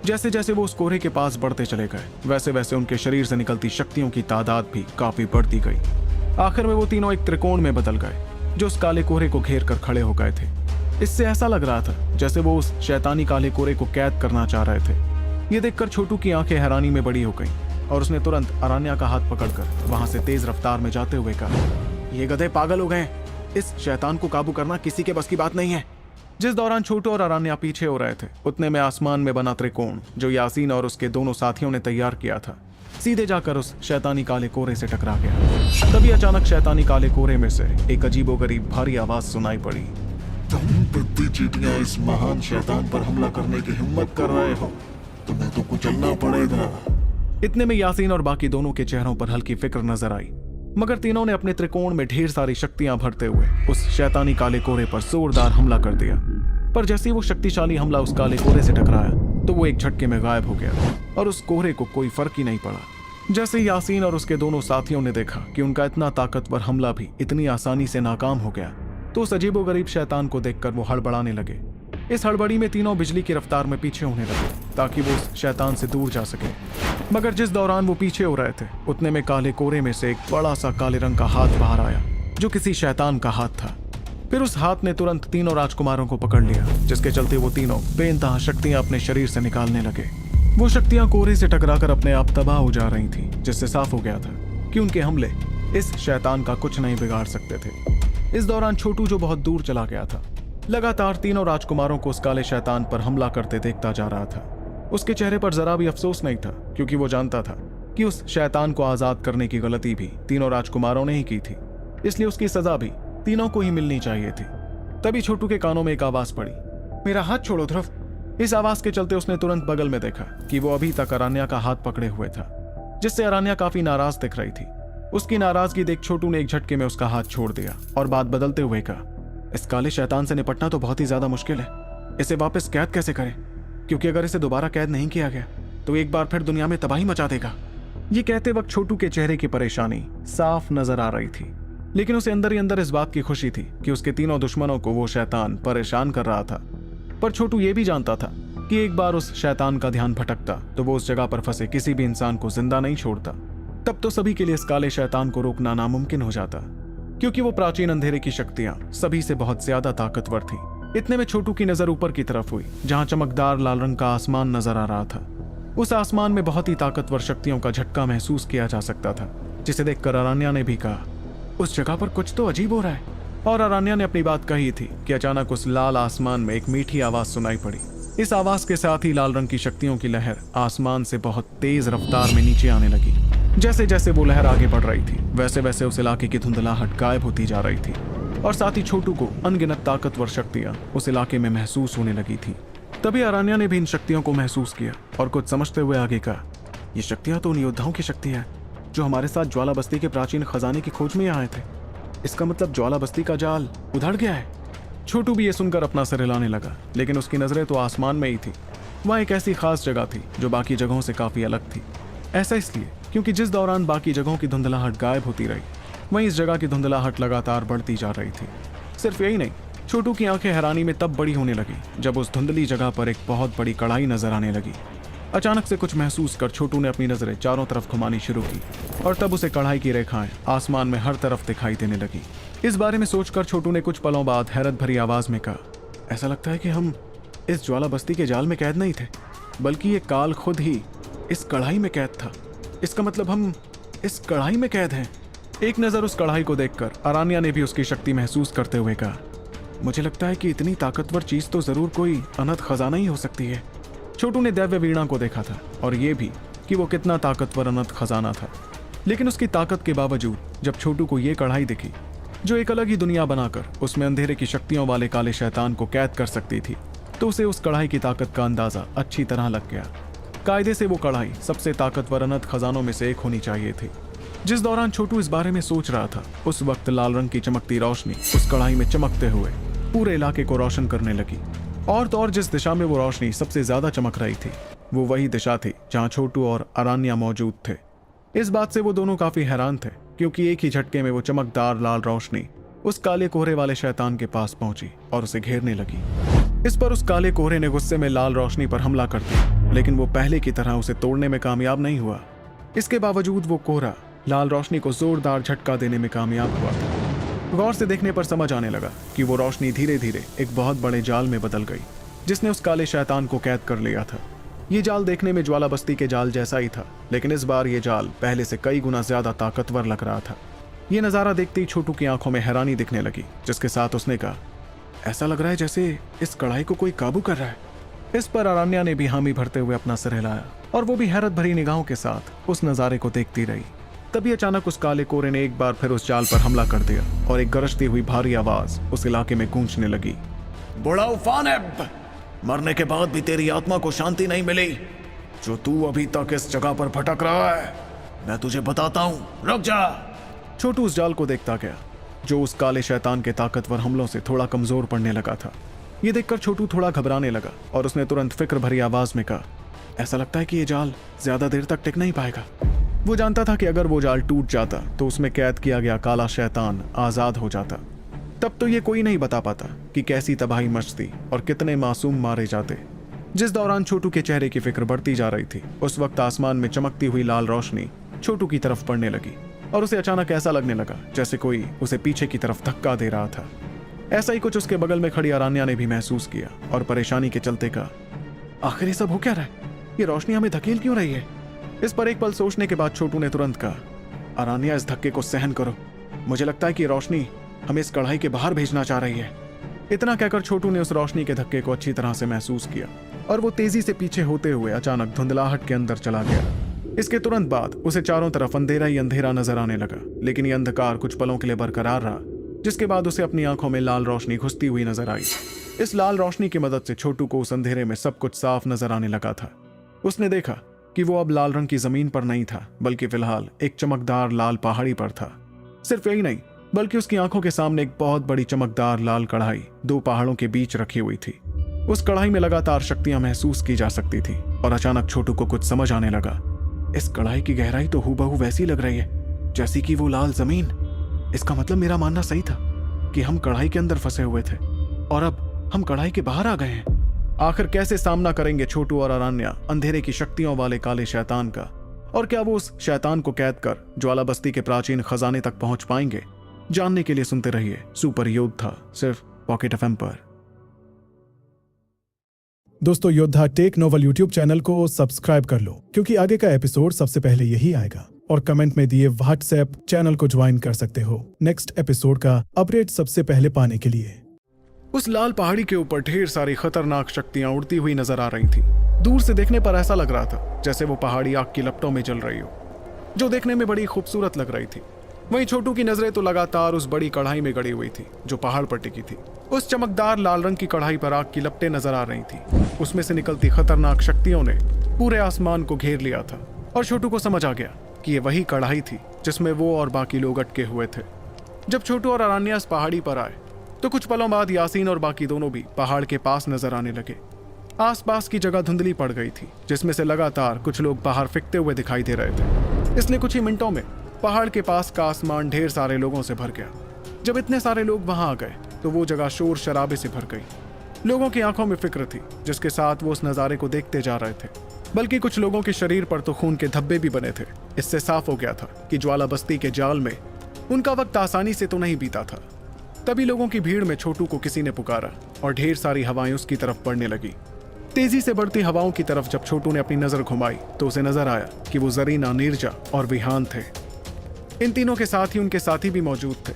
जैसे जैसे वो उस कोहरे के पास बढ़ते चले गए, वैसे वैसे उनके शरीर से निकलती शक्तियों की तादाद भी काफी बढ़ती गई। आखिर में वो तीनों एक त्रिकोण में बदल गए, जो उस काले कोहरे को घेर कर खड़े हो गए थे। इससे ऐसा लग रहा था जैसे वो उस शैतानी काले कोहरे को कैद करना चाह रहे थे। ये देखकर छोटू की आंखें हैरानी में बड़ी हो गईं और उसने तुरंत अरान्या का हाथ पकड़कर वहां से तेज रफ्तार में जाते हुए कहा, ये गधे पागल हो गए, इस शैतान को काबू करना किसी के बस की बात नहीं है। जिस दौरान छोटू और अरान्या पीछे हो रहे थे, उतने में आसमान में बना त्रिकोण जो यासीन और उसके दोनों साथियों ने तैयार किया था, सीधे जाकर उस शैतानी काले कोहरे से टकरा गया। तभी अचानक शैतानी काले कोहरे में से एक अजीबोगरीब भारी आवाज सुनाई पड़ी, तुम बुद्धि चीटियां इस महान शैतान पर हमला करने की हिम्मत कर रहे हो, तुम्हें तो कुचलना पड़ेगा। इतने में यासीन और बाकी दोनों के चेहरों पर हल्की फिक्र नजर आई, मगर तीनों ने अपने त्रिकोण में ढेर सारी शक्तियां भरते हुए उस शैतानी काले कोहरे पर जोरदार हमला कर दिया। पर जैसे ही वो शक्तिशाली हमला उस काले कोहरे से टकराया तो वो एक झटके में गायब हो गया और उस कोहरे को कोई फर्क ही नहीं पड़ा। जैसे यासीन और उसके दोनों साथियों ने देखा कि उनका इतना ताकतवर हमला भी इतनी आसानी से नाकाम हो गया, तो उस अजीबोगरीब शैतान को देखकर वो हड़बड़ाने लगे। इस हड़बड़ी में तीनों बिजली की रफ्तार में पीछे होने लगे ताकि वो उस शैतान से दूर जा सके। मगर जिस दौरान वो पीछे हो रहे थे, उतने में काले कोहरे में से एक बड़ा सा काले रंग का हाथ बाहर आया, जो किसी शैतान का हाथ था। फिर उस हाथ ने तुरंत तीनों राजकुमारों को पकड़ लिया, जिसके चलते वो तीनों बेइंतहा शक्तियां अपने शरीर से निकालने लगे। वो शक्तियां कोहरे से टकराकर अपने आप तबाह हो जा रही थी, जिससे साफ हो गया था कि उनके हमले इस शैतान का कुछ नहीं बिगाड़ सकते थे। इस दौरान छोटू, जो बहुत दूर चला गया था, लगातार तीनों राजकुमारों को उस काले शैतान पर हमला करते देखता जा रहा था। उसके चेहरे पर जरा भी अफसोस नहीं था, क्योंकि वो जानता था कि उस शैतान को आजाद करने की गलती भी तीनों राजकुमारों ने ही की थी, इसलिए उसकी सजा भी तीनों को ही मिलनी चाहिए थी। तभी छोटू के कानों में एक आवाज पड़ी, मेरा हाथ छोड़ो ध्रुव। इस आवाज के चलते उसने तुरंत बगल में देखा कि वो अभी तक अरान्या का हाथ पकड़े हुए था, जिससे अरान्या काफी नाराज दिख रही थी। उसकी नाराजगी देख छोटू ने एक झटके में उसका हाथ छोड़ दिया और बात बदलते हुए कहा, इस काले शैतान से निपटना तो बहुत ही ज्यादा मुश्किल है। इसे वापस कैद कैसे करें, क्योंकि अगर इसे दोबारा कैद नहीं किया गया तो एक बार फिर दुनिया में तबाही मचा देगा। ये कहते वक्त छोटू के चेहरे की परेशानी साफ नजर आ रही थी, लेकिन उसे अंदर ही अंदर इस बात की खुशी थी कि उसके तीनों दुश्मनों को वो शैतान परेशान कर रहा था। पर छोटू ये भी जानता था कि एक बार उस शैतान का ध्यान भटकता तो वो उस जगह पर फंसे किसी भी इंसान को जिंदा नहीं छोड़ता। तब तो सभी के लिए इस काले शैतान को रोकना नामुमकिन हो जाता, क्योंकि वो प्राचीन अंधेरे की शक्तियां सभी से बहुत ज्यादा ताकतवर थी। इतने में छोटू की नजर ऊपर की तरफ हुई, जहां चमकदार लाल रंग का आसमान नजर आ रहा था। उस आसमान में बहुत ही ताकतवर शक्तियों का झटका महसूस किया जा सकता था, जिसे देखकर अरान्या ने भी कहा, उस जगह पर कुछ तो अजीब हो रहा है। और अरान्या ने अपनी बात कही थी कि अचानक उस लाल आसमान में एक मीठी आवाज सुनाई पड़ी। इस आवाज के साथ ही लाल रंग की शक्तियों की लहर आसमान से बहुत तेज रफ्तार में नीचे आने लगी। जैसे जैसे वो लहर आगे बढ़ रही थी, वैसे वैसे उस इलाके की धुंधलाहट गायब होती जा रही थी, और साथ ही छोटू को अनगिनत ताकतवर शक्तियां उस इलाके में महसूस होने लगी थी। तभी अरान्या ने भी इन शक्तियों को महसूस किया और कुछ समझते हुए आगे कहा, ये शक्तियां तो उन योद्धाओं की शक्ति है जो हमारे साथ ज्वाला बस्ती के प्राचीन खजाने की खोज में आए थे। इसका मतलब ज्वाला बस्ती का जाल उधड़ गया है। छोटू भी ये सुनकर अपना सर हिलाने लगा, लेकिन उसकी नजरें तो आसमान में ही थी। वह एक ऐसी खास जगह थी जो बाकी जगहों से काफी अलग थी। ऐसा इसलिए क्योंकि जिस दौरान बाकी जगहों की धुंधलाहट गायब होती रही, वहीं इस जगह की धुंधलाहट लगातार बढ़ती जा रही थी। सिर्फ यही नहीं, छोटू की आंखें हैरानी में तब बड़ी होने लगी जब उस धुंधली जगह पर एक बहुत बड़ी कढ़ाई नजर आने लगी। अचानक से कुछ महसूस कर छोटू ने अपनी नजरें चारों तरफ घुमानी शुरू की, और तब उसे कढ़ाई की रेखाएं आसमान में हर तरफ दिखाई देने लगी। इस बारे में सोचकर छोटू ने कुछ पलों बाद हैरत भरी आवाज में कहा, ऐसा लगता है कि हम इस ज्वाला बस्ती के जाल में कैद नहीं थे, बल्कि ये काल खुद ही इस कढ़ाई में कैद था। इसका मतलब हम इस कढ़ाई में कैद हैं। एक नजर उस कढ़ाई को देखकर अरान्या ने भी उसकी शक्ति महसूस करते हुए कहा, मुझे लगता है कि इतनी ताकतवर चीज तो जरूर कोई अनंत खजाना ही हो सकती है। छोटू ने दैव्य वीणा को देखा था और ये भी कि वो कितना ताकतवर अनंत खजाना था, लेकिन उसकी ताकत के बावजूद जब छोटू को ये कढ़ाई दिखी जो एक अलग ही दुनिया बनाकर उसमें अंधेरे की शक्तियों वाले काले शैतान को कैद कर सकती थी, तो उसे उस कढ़ाई की ताकत का अंदाजा अच्छी तरह लग गया। कायदे से वो कढ़ाई सबसे ताकतवर अनंत खजानों में से एक होनी चाहिए थी। जिस दौरान छोटू इस बारे में सोच रहा था, उस वक्त लाल रंग की चमकती रोशनी उस कढ़ाई में चमकते हुए पूरे इलाके को रोशन करने लगी। और तो और जिस दिशा में वो रोशनी सबसे ज्यादा चमक रही थी, वो वही दिशा थी जहां छोटू और अरान्या मौजूद थे। इस बात से वो दोनों काफी हैरान थे, क्योंकि एक ही झटके में वो चमकदार लाल रोशनी उस काले कोहरे वाले शैतान के पास पहुंची और उसे घेरने लगी। इस पर उस काले कोहरे ने गुस्से में लाल रोशनी पर हमला कर दिया, लेकिन वो पहले की तरह उसे तोड़ने में कामयाब नहीं हुआ। इसके बावजूद वो कोहरा लाल रोशनी को जोरदार झटका देने में कामयाब हुआ था। गौर से देखने पर समझ आने लगा कि वो रोशनी धीरे धीरे एक बहुत बड़े जाल में बदल गई, जिसने उस काले शैतान को कैद कर लिया था। ये जाल देखने में ज्वाला बस्ती के जाल जैसा ही था, लेकिन इस बार ये जाल पहले से कई गुना ज्यादा ताकतवर लग रहा था। ये नजारा देखते ही छोटू की आंखों में हैरानी दिखने लगी, जिसके साथ उसने कहा, ऐसा लग रहा है जैसे इस कढ़ाई को कोई काबू कर रहा है। इस पर अरान्या ने भी हामी भरते हुए अपना सिर हिलाया, और वो भी हैरत भरी निगाहों के साथ उस नजारे को देखती रही। तभी अचानक उस काले कोहरे ने एक बार फिर उस जाल पर हमला कर दिया और एक गरजती हुई भारी आवाज उस इलाके में गूंजने लगी। बुढ़ा उफानेब, मरने के बाद भी तेरी आत्मा को शांति नहीं मिली। जो तू अभी तक इस जगह पर भटक रहा है, मैं तुझे बताता हूं, रुक जा। छोटू उस जाल को देखता गया जो उस काले शैतान के ताकतवर हमलों से थोड़ा कमजोर पड़ने लगा था। ये देखकर छोटू थोड़ा घबराने लगा और उसने तुरंत फिक्र भरी आवाज में कहा, ऐसा लगता है कि ये जाल ज्यादा देर तक टिक नहीं पाएगा। वो जानता था कि अगर वो जाल टूट जाता तो उसमें कैद किया गया काला शैतान आजाद हो जाता। तब तो ये कोई नहीं बता पाता कि कैसी तबाही मचती और कितने मासूम मारे जाते। जिस दौरान छोटू के चेहरे की फिक्र बढ़ती जा रही थी, उस वक्त आसमान में चमकती हुई लाल रोशनी छोटू की तरफ पड़ने लगी और उसे अचानक ऐसा लगने लगा जैसे कोई उसे पीछे की तरफ धक्का दे रहा था। ऐसा ही कुछ उसके बगल में खड़ी अरान्या ने भी महसूस किया और परेशानी के चलते कहा, आखिर ये सब हो क्या रहा है? ये रोशनी हमें धकेल क्यों रही है? इस पर एक पल सोचने के बाद छोटू ने तुरंत कहा, अरान्या, इस धक्के को सहन करो। मुझे लगता है कि रोशनी हमें इस कढ़ाई के बाहर भेजना चाह रही है। इतना कहकर छोटू ने उस रोशनी के धक्के को अच्छी तरह से महसूस किया और वो तेजी से पीछे होते हुए अचानक धुंधलाहट के अंदर चला गया। इसके तुरंत बाद उसे चारों तरफ अंधेरा ही अंधेरा नजर आने लगा, लेकिन ये अंधकार कुछ पलों के लिए बरकरार रहा, जिसके बाद उसे अपनी आंखों में लाल रोशनी घुसती हुई नजर आई। इस लाल रोशनी की मदद से छोटू को उस अंधेरे में सब कुछ साफ नजर आने लगा था। उसने देखा कि वो अब लाल रंग की जमीन पर नहीं था, बल्कि फिलहाल एक चमकदार लाल पहाड़ी पर था। सिर्फ यही नहीं, बल्कि उसकी आंखों के सामने एक बहुत बड़ी चमकदार लाल कढ़ाई दो पहाड़ों के बीच रखी हुई थी। उस कढ़ाई में लगातार शक्तियां महसूस की जा सकती थी और अचानक छोटू को कुछ समझ आने लगा। इस कढ़ाई की गहराई तो हूबहू वैसी लग रही है जैसी कि वो लाल जमीन। इसका मतलब मेरा मानना सही था कि हम कढ़ाई के अंदर फंसे हुए थे और अब हम कढ़ाई के बाहर आ गए हैं। आखिर कैसे सामना करेंगे छोटू और अरान्या अंधेरे की शक्तियों वाले काले शैतान का, और क्या वो उस शैतान को कैद कर ज्वाला बस्ती के प्राचीन खजाने तक पहुंच पाएंगे? जानने के लिए सुनते रहिए सुपर योद्धा, सिर्फ पॉकेट एफएम पर। दोस्तों, योद्धा टेक नोवेल यूट्यूब चैनल को सब्सक्राइब कर लो, क्योंकि आगे का एपिसोड सबसे पहले यही आएगा। और कमेंट में दिए व्हाट्सएप चैनल को ज्वाइन कर सकते हो नेक्स्ट एपिसोड का अपडेट सबसे पहले पाने के लिए। उस लाल पहाड़ी के ऊपर ढेर सारी खतरनाक शक्तियां उड़ती हुई नजर आ रही थी। दूर से देखने पर ऐसा लग रहा था जैसे वो पहाड़ी आग की लपटों में जल रही हो, जो देखने में बड़ी खूबसूरत लग रही थी। वहीं छोटू की नजरें तो लगातार उस बड़ी कढ़ाई में गड़ी हुई थी जो पहाड़ पर टिकी थी। उस चमकदार लाल रंग की कढ़ाई पर आग की लपटें नजर आ रही थी। उसमें से निकलती खतरनाक शक्तियों ने पूरे आसमान को घेर लिया था और छोटू को समझ आ गया कि ये वही कढ़ाई थी जिसमें वो और बाकी लोग अटके हुए थे। जब छोटू और अरान्या इस पहाड़ी पर आए तो कुछ पलों बाद यासीन और बाकी दोनों भी पहाड़ के पास नजर आने लगे। आसपास की जगह धुंधली पड़ गई थी, जिसमें से लगातार कुछ लोग बाहर फेंकते हुए दिखाई दे रहे थे। इसलिए कुछ ही मिनटों में पहाड़ के पास का आसमान ढेर सारे लोगों से भर गया। जब इतने सारे लोग वहां आ गए तो वो जगह शोर शराबे से भर गई। लोगों की आंखों में फिक्र थी, जिसके साथ वो उस नज़ारे को देखते जा रहे थे। बल्कि कुछ लोगों के शरीर पर तो खून के धब्बे भी बने थे। इससे साफ हो गया था कि ज्वाला बस्ती के जाल में उनका वक्त आसानी से तो नहीं बीता था। तभी लोगों की भीड़ में छोटू को किसी ने पुकारा और ढेर सारी हवाएं उसकी तरफ बढ़ने लगी। तेजी से बढ़ती हवाओं की तरफ जब छोटू ने अपनी नजर घुमाई तो उसे नजर आया कि वो जरीना, नीरजा और विहान थे। इन तीनों के साथ ही उनके साथी भी मौजूद थे,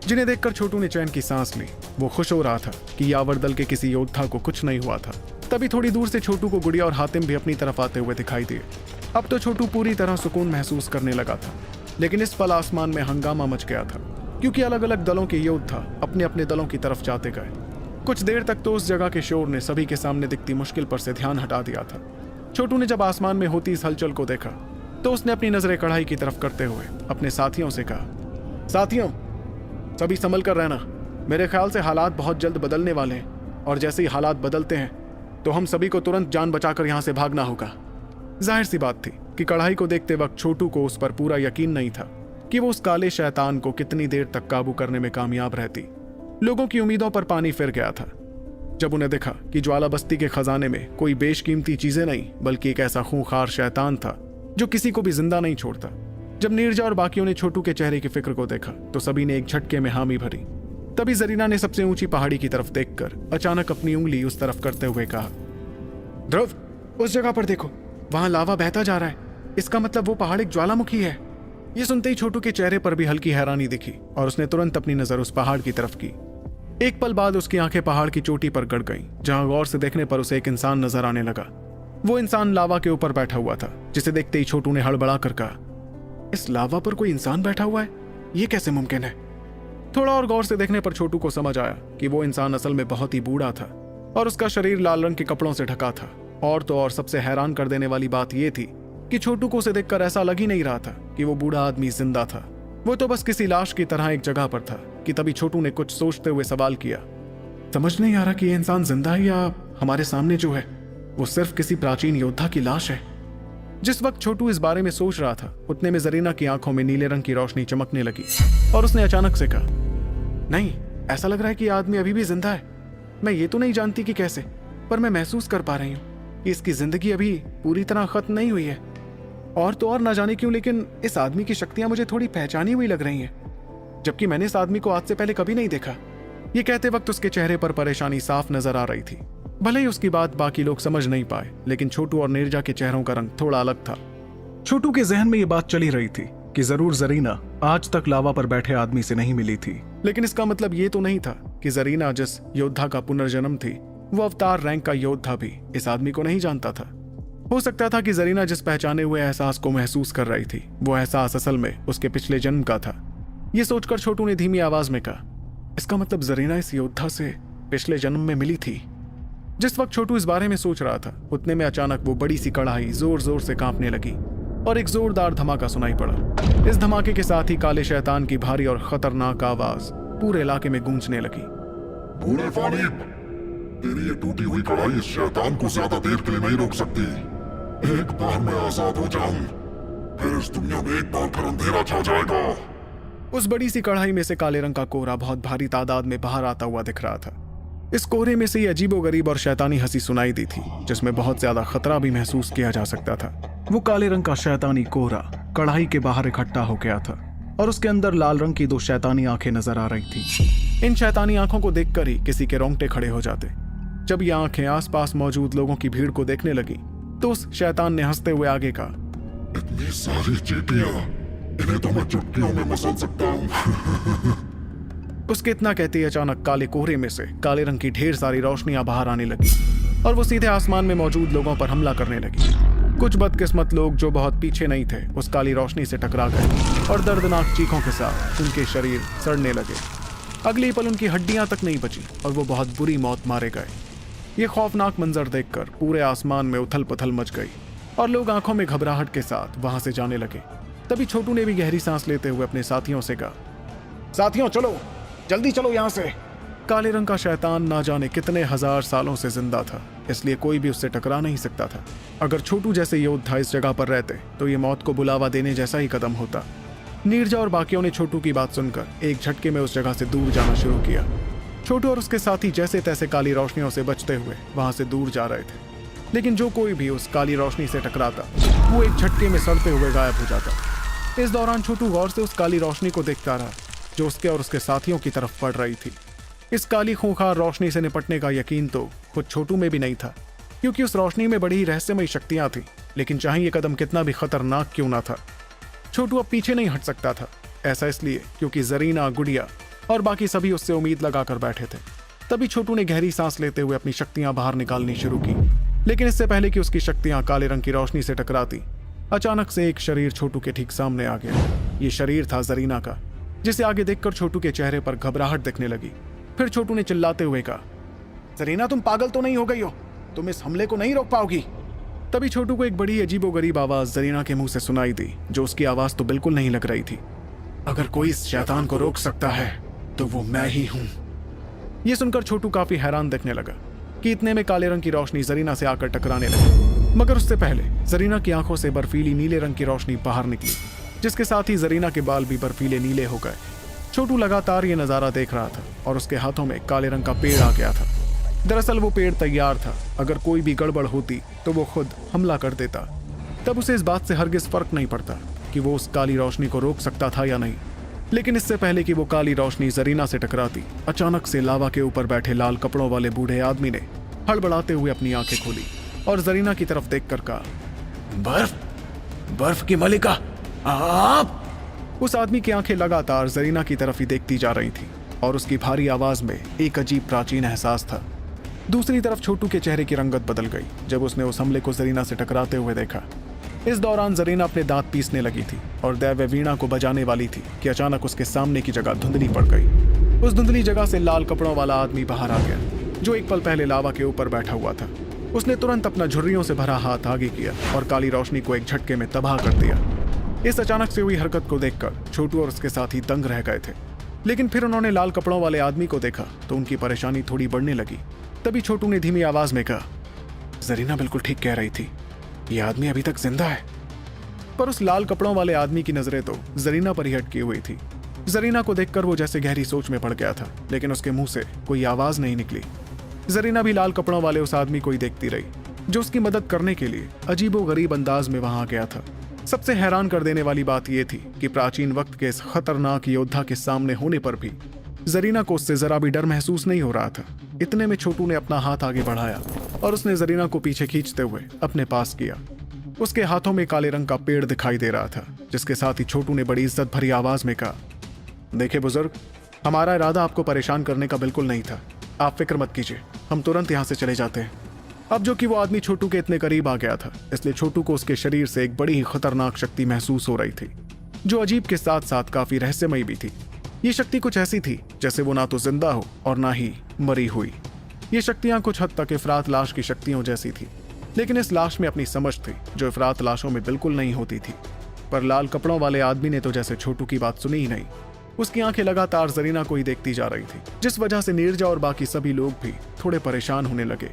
जिन्हें देखकर छोटू ने चैन की सांस ली। वो खुश हो रहा था कि यावर दल के किसी योद्धा को कुछ नहीं हुआ था। तभी थोड़ी दूर से छोटू को गुड़िया और हातिम भी अपनी तरफ आते हुए दिखाई दिए। अब तो छोटू पूरी तरह सुकून महसूस करने लगा था, लेकिन इस पल आसमान में हंगामा मच गया था, क्योंकि अलग अलग दलों के योद्धा अपने अपने दलों की तरफ जाते गए। कुछ देर तक तो उस जगह के शोर ने सभी के सामने दिखती मुश्किल पर से ध्यान हटा दिया था। छोटू ने जब आसमान में होती इस हलचल को देखा तो उसने अपनी नजरें कढ़ाई की तरफ करते हुए अपने साथियों से कहा, साथियों, सभी संभल कर रहना। मेरे ख्याल से हालात बहुत जल्द बदलने वाले हैं और जैसे ही हालात बदलते हैं तो हम सभी को तुरंत जान बचाकर यहाँ से भागना होगा। जाहिर सी बात थी कि कढ़ाई को देखते वक्त छोटू को उस पर पूरा यकीन नहीं था कि वो उस काले शैतान को कितनी देर तक काबू करने में कामयाब रहती। लोगों की उम्मीदों पर पानी फिर गया था जब उन्हें देखा कि ज्वाला बस्ती के खजाने में कोई बेशकीमती चीजें नहीं, बल्कि एक ऐसा खूंखार शैतान था जो किसी को भी जिंदा नहीं छोड़ता। जब नीरजा और बाकियों ने छोटू के चेहरे की फिक्र को देखा तो सभी ने एक झटके में हामी भरी। तभी जरीना ने सबसे ऊंची पहाड़ी की तरफ देखकर अचानक अपनी उंगली उस तरफ करते हुए कहा, ध्रुव, उस जगह पर देखो, वहां लावा बहता जा रहा है। इसका मतलब वो पहाड़ एक ज्वालामुखी है। ये सुनते ही छोटू के चेहरे पर भी हल्की हैरानी दिखी और उसने तुरंत अपनी नजर उस पहाड़ की तरफ की। एक पल बाद उसकी आंखें पहाड़ की चोटी पर गड़ गईं, जहां गौर से देखने पर उसे एक इंसान नजर आने लगा। वो इंसान लावा के ऊपर बैठा हुआ था, जिसे देखते ही छोटू ने हड़बड़ा कर कहा, इस लावा पर कोई इंसान बैठा हुआ है? ये कैसे मुमकिन है? थोड़ा और गौर से देखने पर छोटू को समझ आया कि वो इंसान असल में बहुत ही बूढ़ा था और उसका शरीर लाल रंग के कपड़ों से ढका था। और तो और सबसे हैरान कर देने वाली बात यह थी कि छोटू को उसे देखकर ऐसा लग ही नहीं रहा था कि वो बूढ़ा आदमी जिंदा था। वो तो बस किसी लाश की तरह एक जगह पर था कि तभी छोटू ने कुछ सोचते हुए सवाल किया, समझ नहीं आ रहा कि ये इंसान जिंदा है या हमारे सामने जो है वो सिर्फ किसी प्राचीन योद्धा की लाश है। जिस वक्त छोटू इस बारे में सोच रहा था उतने में जरीना की आंखों में नीले रंग की रोशनी चमकने लगी और उसने अचानक से कहा, नहीं, ऐसा लग रहा है कि यह आदमी अभी भी जिंदा है। मैं ये तो नहीं जानती कि कैसे, पर मैं महसूस कर पा रही हूँ कि इसकी जिंदगी अभी पूरी तरह खत्म नहीं हुई है। और तो और ना जाने क्यों, लेकिन इस आदमी की शक्तियां मुझे थोड़ी पहचानी हुई लग रही हैं, जबकि मैंने इस आदमी को आज से पहले कभी नहीं देखा। ये कहते वक्त उसके चेहरे पर परेशानी साफ नजर आ रही थी। भले ही उसकी बात बाकी लोग समझ नहीं पाए, लेकिन छोटू और नीरजा के चेहरों का रंग थोड़ा अलग था। छोटू के जहन में ये बात चली रही थी कि जरूर जरीना आज तक लावा पर बैठे आदमी से नहीं मिली थी, लेकिन इसका मतलब ये तो नहीं था कि जरीना जिस योद्धा का पुनर्जन्म थी वो अवतार रैंक का योद्धा भी इस आदमी को नहीं जानता था। हो सकता था कि जरीना जिस पहचाने हुए एहसास को महसूस कर रही थी वो एहसास असल में उसके पिछले जन्म का था। ये सोचकर छोटू ने धीमी आवाज में कहा, इसका मतलब जरीना इस योद्धा से पिछले जन्म में मिली थी। जिस वक्त छोटू इस बारे में सोच रहा था उतने में अचानक वो बड़ी सी कढ़ाई जोर जोर से कांपने लगी और एक जोरदार धमाका सुनाई पड़ा। इस धमाके के साथ ही काले शैतान की भारी और खतरनाक आवाज पूरे इलाके में गूंजने लगी। बूढ़े फानीब, तेरी ये टूटी हुई कढ़ाई इस शैतान को ज्यादा देर के लिए नहीं रोक सकती। एक बार मैं आजाद हो जाऊं, फिर इस दुनिया में एक बार फिर अंधेरा छा जाएगा। उस बड़ी सी कढ़ाई में से काले रंग का कोहरा बहुत भारी तादाद में बाहर आता हुआ दिख रहा था। इस कोहरे में से ये अजीबोगरीब और शैतानी हंसी सुनाई दी थी जिसमें बहुत ज्यादा खतरा भी महसूस किया जा सकता था। वो काले रंग का शैतानी कोहरा कढ़ाई के बाहर इकट्ठा हो गया था और उसके अंदर लाल रंग की दो शैतानी आंखें नजर आ रही थी। इन शैतानी आंखों को देखकर ही किसी के रोंगटे खड़े हो जाते। जब ये आंखें आसपास मौजूद लोगों की भीड़ को देखने लगी तो उस शैतान ने हंसते हुए आगे कहा, इतनी सारी चींटियां, इन्हें तो मैं चुटकियों में मसल सकता हूँ। उसके इतना कहते ही अचानक काले कोहरे में से काले रंग की ढेर सारी रोशनियां बाहर आने लगी और वो सीधे आसमान में मौजूद लोगों पर हमला करने लगी। कुछ बदकिस्मत लोग जो बहुत पीछे नहीं थे उस काली रोशनी से टकरा गए और दर्दनाक चीखों के साथ उनके शरीर सड़ने लगे। अगले पल उनकी हड्डियां तक नहीं बची और वो बहुत बुरी मौत मारे गए। ये खौफनाक मंजर देखकर पूरे आसमान में उथल पुथल मच गई और लोग आंखों में घबराहट के साथ वहां से जाने लगे। तभी छोटू ने भी गहरी सांस लेते हुए अपने साथियों से कहा, साथियों चलो, जल्दी चलो यहाँ से। काले रंग का शैतान ना जाने कितने हजार सालों से जिंदा था, इसलिए कोई भी उससे टकरा नहीं सकता था। अगर छोटू जैसे योद्धा इस जगह पर रहते तो ये मौत को बुलावा देने जैसा ही कदम होता। नीरजा और बाकियों ने छोटू की बात सुनकर एक झटके में उस जगह से दूर जाना शुरू किया। छोटू और उसके साथी जैसे तैसे काली रोशनियों से बचते हुए वहां से दूर जा रहे थे, लेकिन जो कोई भी उस काली रोशनी से टकराता वो एक झटके में सड़ते हुए गायब हो जाता। इस दौरान छोटू गौर से उस काली रोशनी को देखता रहा जो उसके और उसके साथियों की तरफ पड़ रही थी। इस काली खूंखार रोशनी से निपटने का यकीन तो खुद छोटू में भी नहीं था, क्योंकि उस रोशनी में बड़ी ही रहस्यमयी शक्तियां थी। लेकिन चाहे ये कदम कितना भी खतरनाक क्यों ना था, छोटू अब पीछे नहीं हट सकता था। ऐसा इसलिए क्योंकि जरीना, गुड़िया और बाकी सभी उससे उम्मीद लगाकर बैठे थे। तभी छोटू ने गहरी सांस लेते हुए अपनी शक्तियां बाहर निकालनी शुरू की, लेकिन इससे पहले कि उसकी शक्तियां काले रंग की रोशनी से टकराती, अचानक से एक शरीर छोटू के ठीक सामने आ गया। ये शरीर था जरीना का, जिसे आगे देखकर छोटू के चेहरे पर घबराहट दिखने लगी। फिर छोटू ने चिल्लाते हुए कहा, जरीना तुम पागल तो नहीं हो गई हो? तुम इस हमले को नहीं रोक पाओगी। तभी छोटू को एक बड़ी अजीबोगरीब आवाज जरीना के मुंह से सुनाई दी, जो उसकी आवाज तो बिल्कुल नहीं लग रही थी। अगर कोई इस शैतान को रोक सकता है तो वो मैं ही हूं। यह सुनकर छोटू काफी हैरान दिखने लगा कि इतने में काले रंग की रोशनी जरीना से आकर टकराने लगी, मगर उससे पहले जरीना की आंखों से बर्फीली नीले रंग की रोशनी बाहर निकली, जिसके साथ ही जरीना के बाल भी बर्फीले नीले हो गए। छोटू लगातार ये नजारा देख रहा था और उसके हाथों में काले रंग का पेड़ आ गया था। दरअसल वो पेड़ तैयार था, अगर कोई भी गड़बड़ होती तो वो खुद हमला कर देता। तब उसे इस बात से हरगिज फर्क नहीं पड़ता कि वो उस काली रोशनी को रोक सकता था या नहीं। लेकिन इससे पहले कि वो काली रोशनी जरीना से टकराती, अचानक से लावा के ऊपर बैठे लाल कपड़ों वाले बूढ़े आदमी ने हड़बड़ाते हुए अपनी आंखें खोली और जरीना की तरफ देखकर कहा, बर्फ की मलिका आप। उस आदमी की आंखें लगातार जरीना की तरफ ही देखती जा रही थी और उसकी भारी आवाज में एक अजीब प्राचीन एहसास था। दूसरी तरफ छोटू के चेहरे की रंगत बदल गई जब उसने उस हमले को जरीना से टकराते हुए देखा। इस दौरान जरीना अपने दांत पीसने लगी थी और दैव्य वीणा को बजाने वाली थी कि अचानक उसके सामने की जगह धुंधली पड़ गई। उस धुंधली जगह से लाल कपड़ों वाला आदमी बाहर आ गया, जो एक पल पहले लावा के ऊपर बैठा हुआ था। उसने तुरंत अपना झुर्रियों से भरा हाथ आगे किया और काली रोशनी को एक झटके में तबाह कर दिया। इस अचानक से हुई हरकत को देखकर छोटू और उसके साथी दंग रह गए थे, लेकिन फिर उन्होंने लाल कपड़ों वाले आदमी को देखा तो उनकी परेशानी थोड़ी बढ़ने लगी। तभी छोटू ने धीमी आवाज में कहा, जरीना बिल्कुल ठीक कह रही थी, ये आदमी अभी तक जिंदा है। पर उस लाल कपड़ों वाले आदमी की नजरें तो जरीना पर ही अटकी हुई थी। जरीना को देखकर वो जैसे गहरी सोच में पड़ गया था, लेकिन उसके मुंह से कोई आवाज नहीं निकली। जरीना भी लाल कपड़ों वाले उस आदमी को ही देखती रही, जो उसकी मदद करने के लिए अजीबोगरीब अंदाज में वहां आ गया था। सबसे हैरान कर देने वाली बात यह थी कि प्राचीन वक्त के इस खतरनाक योद्धा के सामने होने पर भी जरीना को उससे जरा भी डर महसूस नहीं हो रहा था। इतने में छोटू ने अपना हाथ आगे बढ़ाया और उसने जरीना को पीछे खींचते हुए अपने पास किया। उसके हाथों में काले रंग का पेड़ दिखाई दे रहा था, जिसके साथ ही छोटू ने बड़ी इज्जत भरी आवाज में कहा, देखिए बुजुर्ग, हमारा इरादा आपको परेशान करने का बिल्कुल नहीं था। आप फिक्र मत कीजिए, हम तुरंत यहाँ से चले जाते हैं। अब जो कि वो आदमी छोटू के इतने करीब आ गया था, इसलिए छोटू को उसके शरीर से एक बड़ी ही खतरनाक शक्ति महसूस हो रही थी, जो अजीब के साथ साथ काफी रहस्यमयी भी थी। ये शक्ति कुछ ऐसी थी जैसे वो ना तो जिंदा हो और ना ही मरी हुई। ये शक्तियां कुछ हद तक इफरात लाश की शक्तियों जैसी थी, लेकिन इस लाश में अपनी समझ थी जो इफरात लाशों में बिल्कुल नहीं होती थी। पर लाल कपड़ों वाले आदमी ने तो जैसे छोटू की बात सुनी ही नहीं। उसकी आंखें लगातार जरीना को ही देखती जा रही थी, जिस वजह से नीरजा और बाकी सभी लोग भी थोड़े परेशान होने लगे।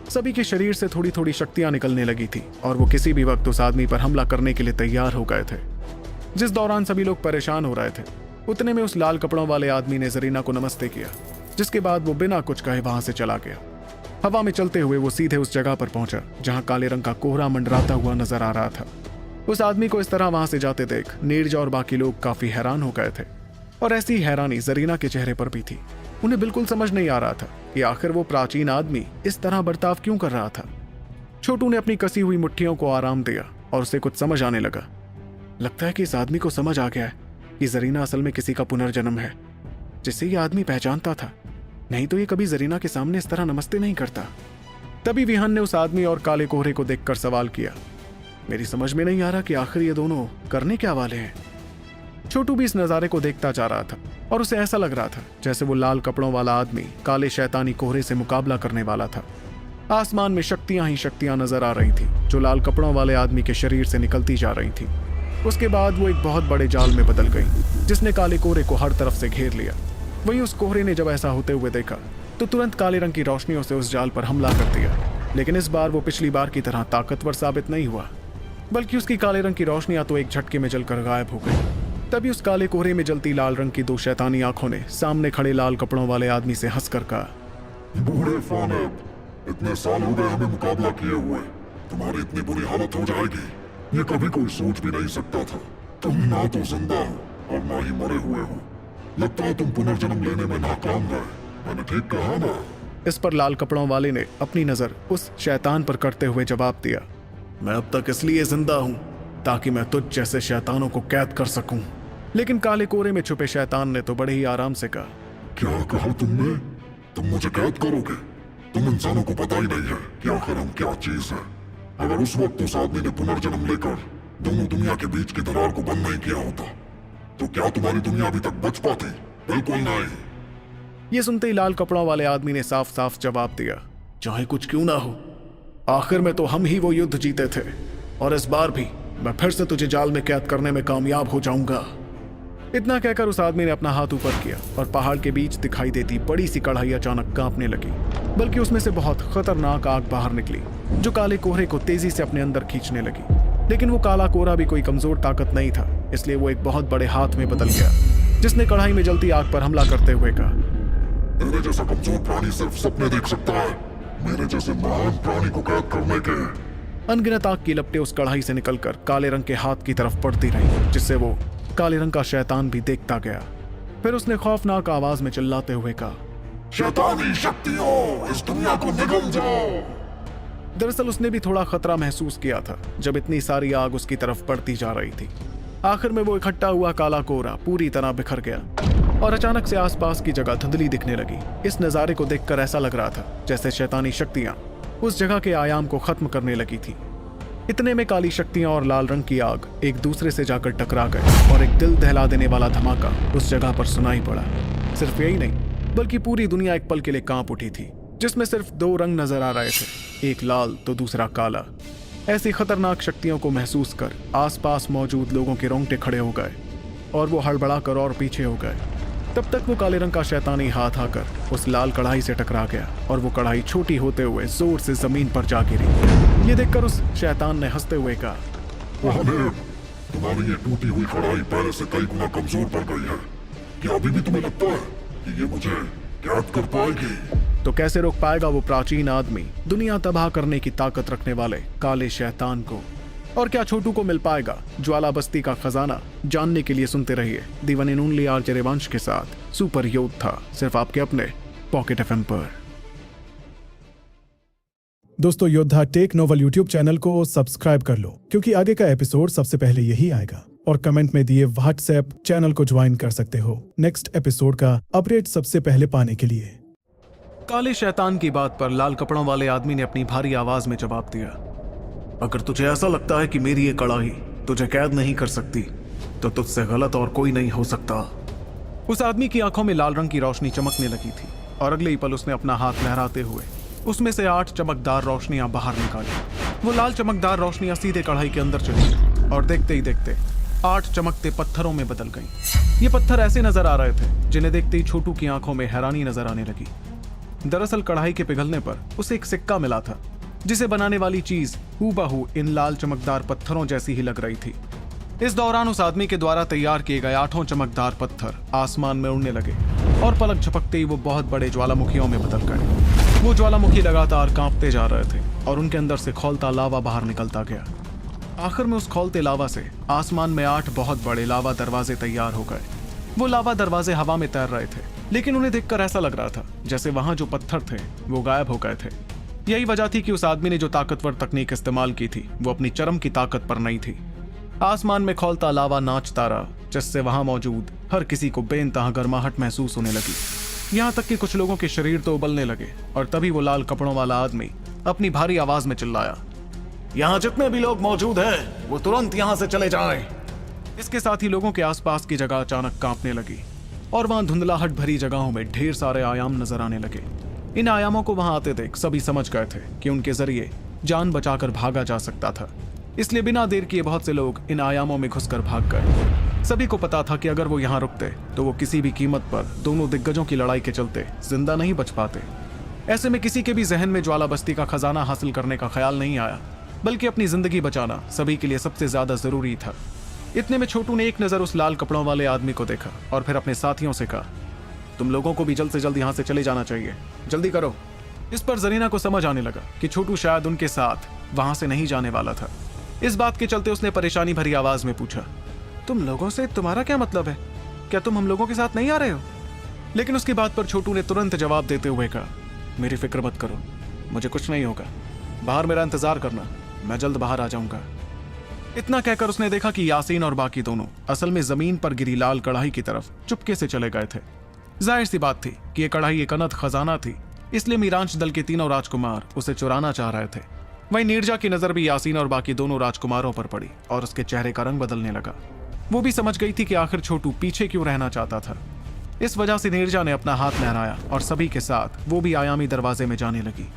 सभी के शरीर से थोड़ी थोड़ी शक्तियां निकलने लगी थी और वो किसी भी वक्त उस आदमी पर हमला करने के लिए तैयार हो गए थे। जिस दौरान सभी लोग परेशान हो रहे थे, उतने में उस लाल कपड़ों वाले आदमी ने जरीना को नमस्ते किया, जिसके बाद वो बिना कुछ कहे वहां से चला गया। हवा में चलते हुए वो सीधे उस जगह पर पहुंचा जहां काले रंग का कोहरा मंडराता हुआ नजर आ रहा था। उस आदमी को इस तरह वहां से जाते देख नीरजा और बाकी लोग काफी हैरान हो गए थे, और ऐसी हैरानी जरीना के चेहरे पर भी थी। उन्हें बिल्कुल समझ नहीं आ रहा था कि आखिर वो प्राचीन आदमी इस तरह बर्ताव क्यों कर रहा था। छोटू ने अपनी कसी हुई मुट्ठियों को आराम दिया और उसे कुछ समझ आने लगा। लगता है कि इस आदमी को समझ आ गया है कि जरीना असल में किसी का पुनर्जन्म है, जिसे ये आदमी पहचानता था, नहीं तो ये कभी जरीना के सामने इस तरह नमस्ते नहीं करता। तभी विहान ने उस आदमी और काले कोहरे को देखकर सवाल किया, मेरी समझ में नहीं आ रहा कि आखिर ये दोनों करने क्या वाले हैं। छोटू भी इस नजारे को देखता जा रहा था और उसे ऐसा लग रहा था जैसे वो लाल कपड़ों वाला आदमी काले शैतानी कोहरे से मुकाबला करने वाला था। आसमान में शक्तियां ही शक्तियां नजर आ रही थी, जो लाल कपड़ों वाले आदमी के शरीर से निकलती जा रही थी। उसके बाद वो एक बहुत बड़े जाल में बदल गई, जिसने काले कोहरे को हर तरफ से घेर लिया। वहीं उस कोहरे ने जब ऐसा होते हुए देखा तो तुरंत काले रंग की रोशनियों से उस जाल पर हमला कर दिया। लेकिन इस बार वो पिछली बार की तरह ताकतवर साबित नहीं हुआ, बल्कि उसकी काले रंग की रोशनियां तो एक झटके में जलकर गायब हो गई। तभी उस काले कोहरे में जलती लाल रंग की दो शैतानी आंखों ने सामने खड़े लाल कपड़ों वाले आदमी से हंसकर कहा, बूढ़े फानेब, इतने साल हो गए हमें मुकाबला किए हुए, तुम्हारी इतनी बुरी हालत हो जाएगी ये कभी कोई सोच भी नहीं सकता था। तुम ना तो जिंदा हो और ना ही मरे हुए हो। लगता है तुम पुनर्जन्म लेने में नाकाम रहे। मैंने ठीक कहा ना? इस पर लाल कपड़ों वाले ने अपनी नजर उस शैतान पर करते हुए जवाब दिया, मैं अब तक इसलिए जिंदा हूं ताकि मैं तुझ जैसे शैतानों को कैद कर सकूं। लेकिन काले कोहरे में छुपे शैतान ने तो बड़े ही आराम से कहा, क्या कहा तुमने? तुम मुझे कैद करोगे? तुम इंसानों को पता ही नहीं है कि आखिर हम क्या चीज है। अगर उस वक्त उस आदमी ने पुनर्जन्म लेकर दोनों दुनिया के बीच की दरार को बंद नहीं किया होता तो क्या तुम्हारी दुनिया अभी तक बच पाती? बिल्कुल नहीं। ये सुनते ही लाल कपड़ों वाले आदमी ने साफ साफ जवाब दिया, चाहे कुछ क्यों ना हो, आखिर में तो हम ही वो युद्ध जीते थे, और इस बार भी मैं फिर से तुझे जाल में कैद करने में कामयाब हो जाऊंगा। इतना कहकर उस आदमी ने अपना हाथ ऊपर किया और पहाड़ के बीच दिखाई देती बड़ी सी कढ़ाई अचानक कांपने लगी, बल्कि उसमें से बहुत खतरनाक आग बाहर निकली जो काले कोहरे को तेजी से अपने अंदर खींचने लगी। लेकिन वो काला कोहरा भी कोई कमजोर ताकत नहीं था, इसलिए वो एक बहुत बड़े हाथ में बदल गया, जिसने कढ़ाई में जलती आग पर हमला करते हुए कहा, मेरे जैसा कमजोर प्राणी सिर्फ सपने देख सकता है। मेरे जैसे महान प्राणी को कैद करने के। अनगिनत आग की लपटें उस कढ़ाई से निकलकर काले रंग के हाथ की तरफ पड़ती रही, जिससे वो काले रंग का शैतान भी देखता गया। फिर उसने खौफनाक आवाज में चिल्लाते हुए कहा, शैतानी शक्तियों, इस दुनिया को निगल जाओ। दरअसल उसने भी थोड़ा खतरा महसूस किया था जब इतनी सारी आग उसकी तरफ बढ़ती जा रही थी। आखिर में वो इकट्ठा हुआ काला कोहरा पूरी तरह बिखर गया और अचानक से आसपास की जगह धुंधली दिखने लगी। इस नजारे को देखकर ऐसा लग रहा था जैसे शैतानी शक्तियां उस जगह के आयाम को खत्म करने लगी थी। इतने में काली शक्तियां और लाल रंग की आग एक दूसरे से जाकर टकरा गए और एक दिल दहला देने वाला धमाका उस जगह पर सुनाई पड़ा। सिर्फ यही नहीं बल्कि पूरी दुनिया एक पल के लिए कांप उठी थी, जिसमें सिर्फ दो रंग नजर आ रहे थे, एक लाल तो दूसरा काला। ऐसी खतरनाक शक्तियों को महसूस कर आसपास मौजूद लोगों के रोंगटे खड़े हो गए और वो हड़बड़ा कर और पीछे हो गए। तब तक वो काले रंग का शैतानी हाथ आकर उस लाल कढ़ाई से टकरा गया और वो कढ़ाई छोटी होते हुए जोर से जमीन पर जा गिरी। ये देखकर उस शैतान ने हंसते हुए कहा, आमिर, तुम्हारी ये टूटी हुई कढ़ाई पहले से कई गुना कमजोर पड़ गई है। क्या अभी भी तुम्हें लगता है कि ये मुझे कैद कर पाएगी? तो कैसे रोक पाएगा वो प्राचीन आदमी दुनिया तबाह करने की ताकत रखने वाले काले शैतान को? और क्या छोटू को मिल पाएगा ज्वाला बस्ती का खजाना? जानने के लिए सुनते रहिए दी one and only RJ Revansh के साथ सुपर योद्धा, सिर्फ आपके अपने पॉकेट एफएम पर। दोस्तों, योद्धा टेक नोवल यूट्यूब चैनल को सब्सक्राइब कर लो, क्योंकि आगे का एपिसोड सबसे पहले यही आएगा। और कमेंट में दिए व्हाट्सएप चैनल को ज्वाइन कर सकते हो नेक्स्ट एपिसोड का अपडेट सबसे पहले पाने के लिए। काले शैतान की बात पर लाल कपड़ों वाले आदमी ने अपनी भारी आवाज में जवाब दिया, अगर तुझे ऐसा लगता है कि मेरी ये कढ़ाई तुझे कैद नहीं कर सकती तो तुझसे गलत और कोई नहीं हो सकता। उस आदमी की आंखों में लाल रंग की रोशनी चमकने लगी थी और अगले ही पल उसने अपना हाथ लहराते हुए उसमें से 8 चमकदार रोशनियां बाहर निकाली। वो लाल चमकदार रोशनियां सीधे कढ़ाई के अंदर चली और देखते ही देखते 8 चमकते पत्थरों में बदल गईं। ये पत्थर ऐसे नजर आ रहे थे जिन्हें देखते ही छोटू की आंखों में हैरानी नजर आने लगी। दरअसल कढ़ाई के पिघलने पर उसे एक सिक्का मिला था, जिसे बनाने वाली चीज हूबहू इन लाल चमकदार पत्थरों जैसी ही लग रही थी। इस दौरान उस आदमी के द्वारा तैयार किए गए 8 चमकदार पत्थर आसमान में उड़ने लगे और पलक झपकते ही वो बहुत बड़े ज्वालामुखियों में बदल गए। वो ज्वालामुखी लगातार कांपते जा रहे थे और उनके अंदर से खौलता लावा बाहर निकलता गया। आखिर में उस खौलते लावा से आसमान में 8 बहुत बड़े लावा दरवाजे तैयार हो गए। वो लावा दरवाजे हवा में तैर रहे थे, लेकिन उन्हें देखकर ऐसा लग रहा था जैसे वहां जो पत्थर थे वो गायब हो गए थे। यही वजह थी कि उस आदमी ने जो ताकतवर तकनीक इस्तेमाल की थी वो अपनी चरम की ताकत पर नहीं थी। आसमान में खौलता लावा नाचता रहा, जिससे वहां मौजूद हर किसी को बेइंतहा गर्माहट महसूस होने लगी। यहाँ तक कि कुछ लोगों के शरीर तो उबलने लगे और तभी वो लाल कपड़ों वाला आदमी अपनी भारी आवाज में चिल्लाया, यहाँ जितने भी लोग मौजूद हैं वो तुरंत यहाँ से चले जाएं। इसके साथ ही लोगों के आसपास की जगह अचानक कांपने लगी और वहां धुंधलाहट भरी जगहों में ढेर सारे आयाम नजर आने लगे। इन आयामों को वहां आते देख सभी समझ गए थे कि उनके जरिए जान बचाकर भागा जा सकता था, इसलिए बिना देर किए बहुत से लोग इन आयामों में घुसकर भाग गए। सभी को पता था कि अगर वो यहाँ रुकते तो वो किसी भी कीमत पर दोनों दिग्गजों की लड़ाई के चलते जिंदा नहीं बच पाते। ऐसे में किसी के भी जहन में ज्वाला बस्ती का खजाना हासिल करने का ख्याल नहीं आया, बल्कि अपनी जिंदगी बचाना सभी के लिए सबसे ज्यादा जरूरी था। इतने में छोटू ने एक नजर उस लाल कपड़ों वाले आदमी को देखा और फिर अपने साथियों से कहा, तुम लोगों को भी जल्द से जल्द यहाँ से चले जाना चाहिए, जल्दी करो। इस पर जरीना को समझ आने लगा कि छोटू शायद उनके साथ वहां से नहीं जाने वाला था। इस बात के चलते उसने परेशानी भरी आवाज में पूछा, तुम लोगों से तुम्हारा क्या मतलब है? क्या तुम हम लोगों के साथ नहीं आ रहे हो? लेकिन उसकी बात पर छोटू ने तुरंत जवाब देते हुए कहा, मेरी फिक्र मत करो, मुझे कुछ नहीं होगा, बाहर मेरा इंतजार करना, मैं जल्द बाहर आ जाऊंगा। इतना कहकर उसने देखा कि यासीन और बाकी दोनों असल में जमीन पर गिरी लाल कढ़ाई की तरफ चुपके से चले गए थे। जाहिर सी बात थी कि यह कढ़ाई एक अनंत खजाना थी, इसलिए मीरांश दल के तीनों राजकुमार उसे चुराना चाह रहे थे। वहीं नीरजा की नजर भी यासीन और बाकी दोनों राजकुमारों पर पड़ी और उसके चेहरे का रंग बदलने लगा। वो भी समझ गई थी कि आखिर छोटू पीछे क्यों रहना चाहता था। इस वजह से नीरजा ने अपना हाथ लहराया और सभी के साथ वो भी आयामी दरवाजे में जाने लगी।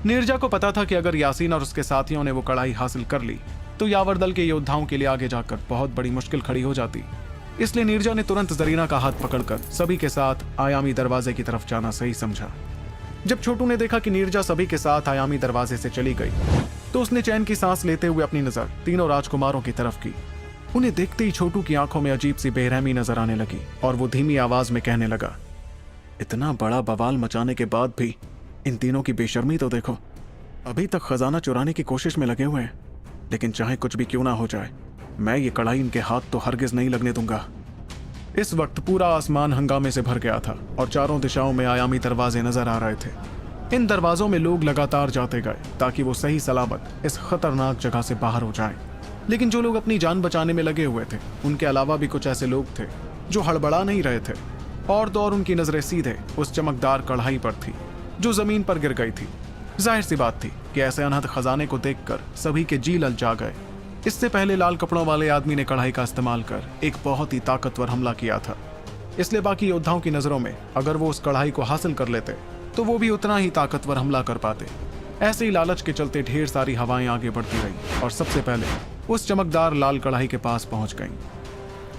नीरजा को पता था कि अगर यासीन और उसके साथियों ने वो कढ़ाई हासिल कर ली तो यावर दल के योद्धाओं के लिए आगे जाकर बहुत बड़ी मुश्किल खड़ी हो जाती। इसलिए नीरजा ने तुरंत जरीना का हाथ पकड़कर सभी के साथ आयामी दरवाजे की तरफ जाना सही समझा। जब छोटू ने देखा कि नीरजा सभी के साथ आयामी दरवाजे से चली गई तो उसने चैन की सांस लेते हुए अपनी नजर तीनों राजकुमारों की तरफ की। उन्हें देखते ही छोटू की आंखों में अजीब सी बेरहमी नजर आने लगी और वो धीमी आवाज में कहने लगा, इतना बड़ा बवाल मचाने के बाद भी इन तीनों की बेशर्मी तो देखो, अभी तक खजाना चुराने की कोशिश में लगे हुए हैं, लेकिन चाहे कुछ भी क्यों ना हो जाए मैं ये कढ़ाई इनके हाथ तो हरगिज नहीं लगने दूंगा। इस वक्त पूरा आसमान हंगामे से भर गया था और चारों दिशाओं में आयामी दरवाजे नजर आ रहे थे। इन दरवाजों में लोग लगातार जाते गए ताकि वो सही सलामत इस खतरनाक जगह से बाहर हो जाएं। लेकिन जो लोग अपनी जान बचाने में लगे हुए थे उनके अलावा भी कुछ ऐसे लोग थे जो हड़बड़ा नहीं रहे थे और तो और उनकी नजरें सीधे उस चमकदार कढ़ाई पर थी जो जमीन पर गिर गई थी। जाहिर सी बात थी कि ऐसे अनहद खजाने को देखकर सभी के जी ललचा गए। इससे पहले लाल कपड़ों वाले आदमी ने कढ़ाई का इस्तेमाल कर एक बहुत ही ताकतवर हमला किया था, इसलिए बाकी योद्धाओं की नजरों में अगर वो उस कढ़ाई को हासिल कर लेते तो वो भी उतना ही ताकतवर हमला कर पाते। ऐसे ही लालच के चलते ढेर सारी हवाएं आगे बढ़ती रही और सबसे पहले उस चमकदार लाल कढ़ाई के पास पहुंच गईं।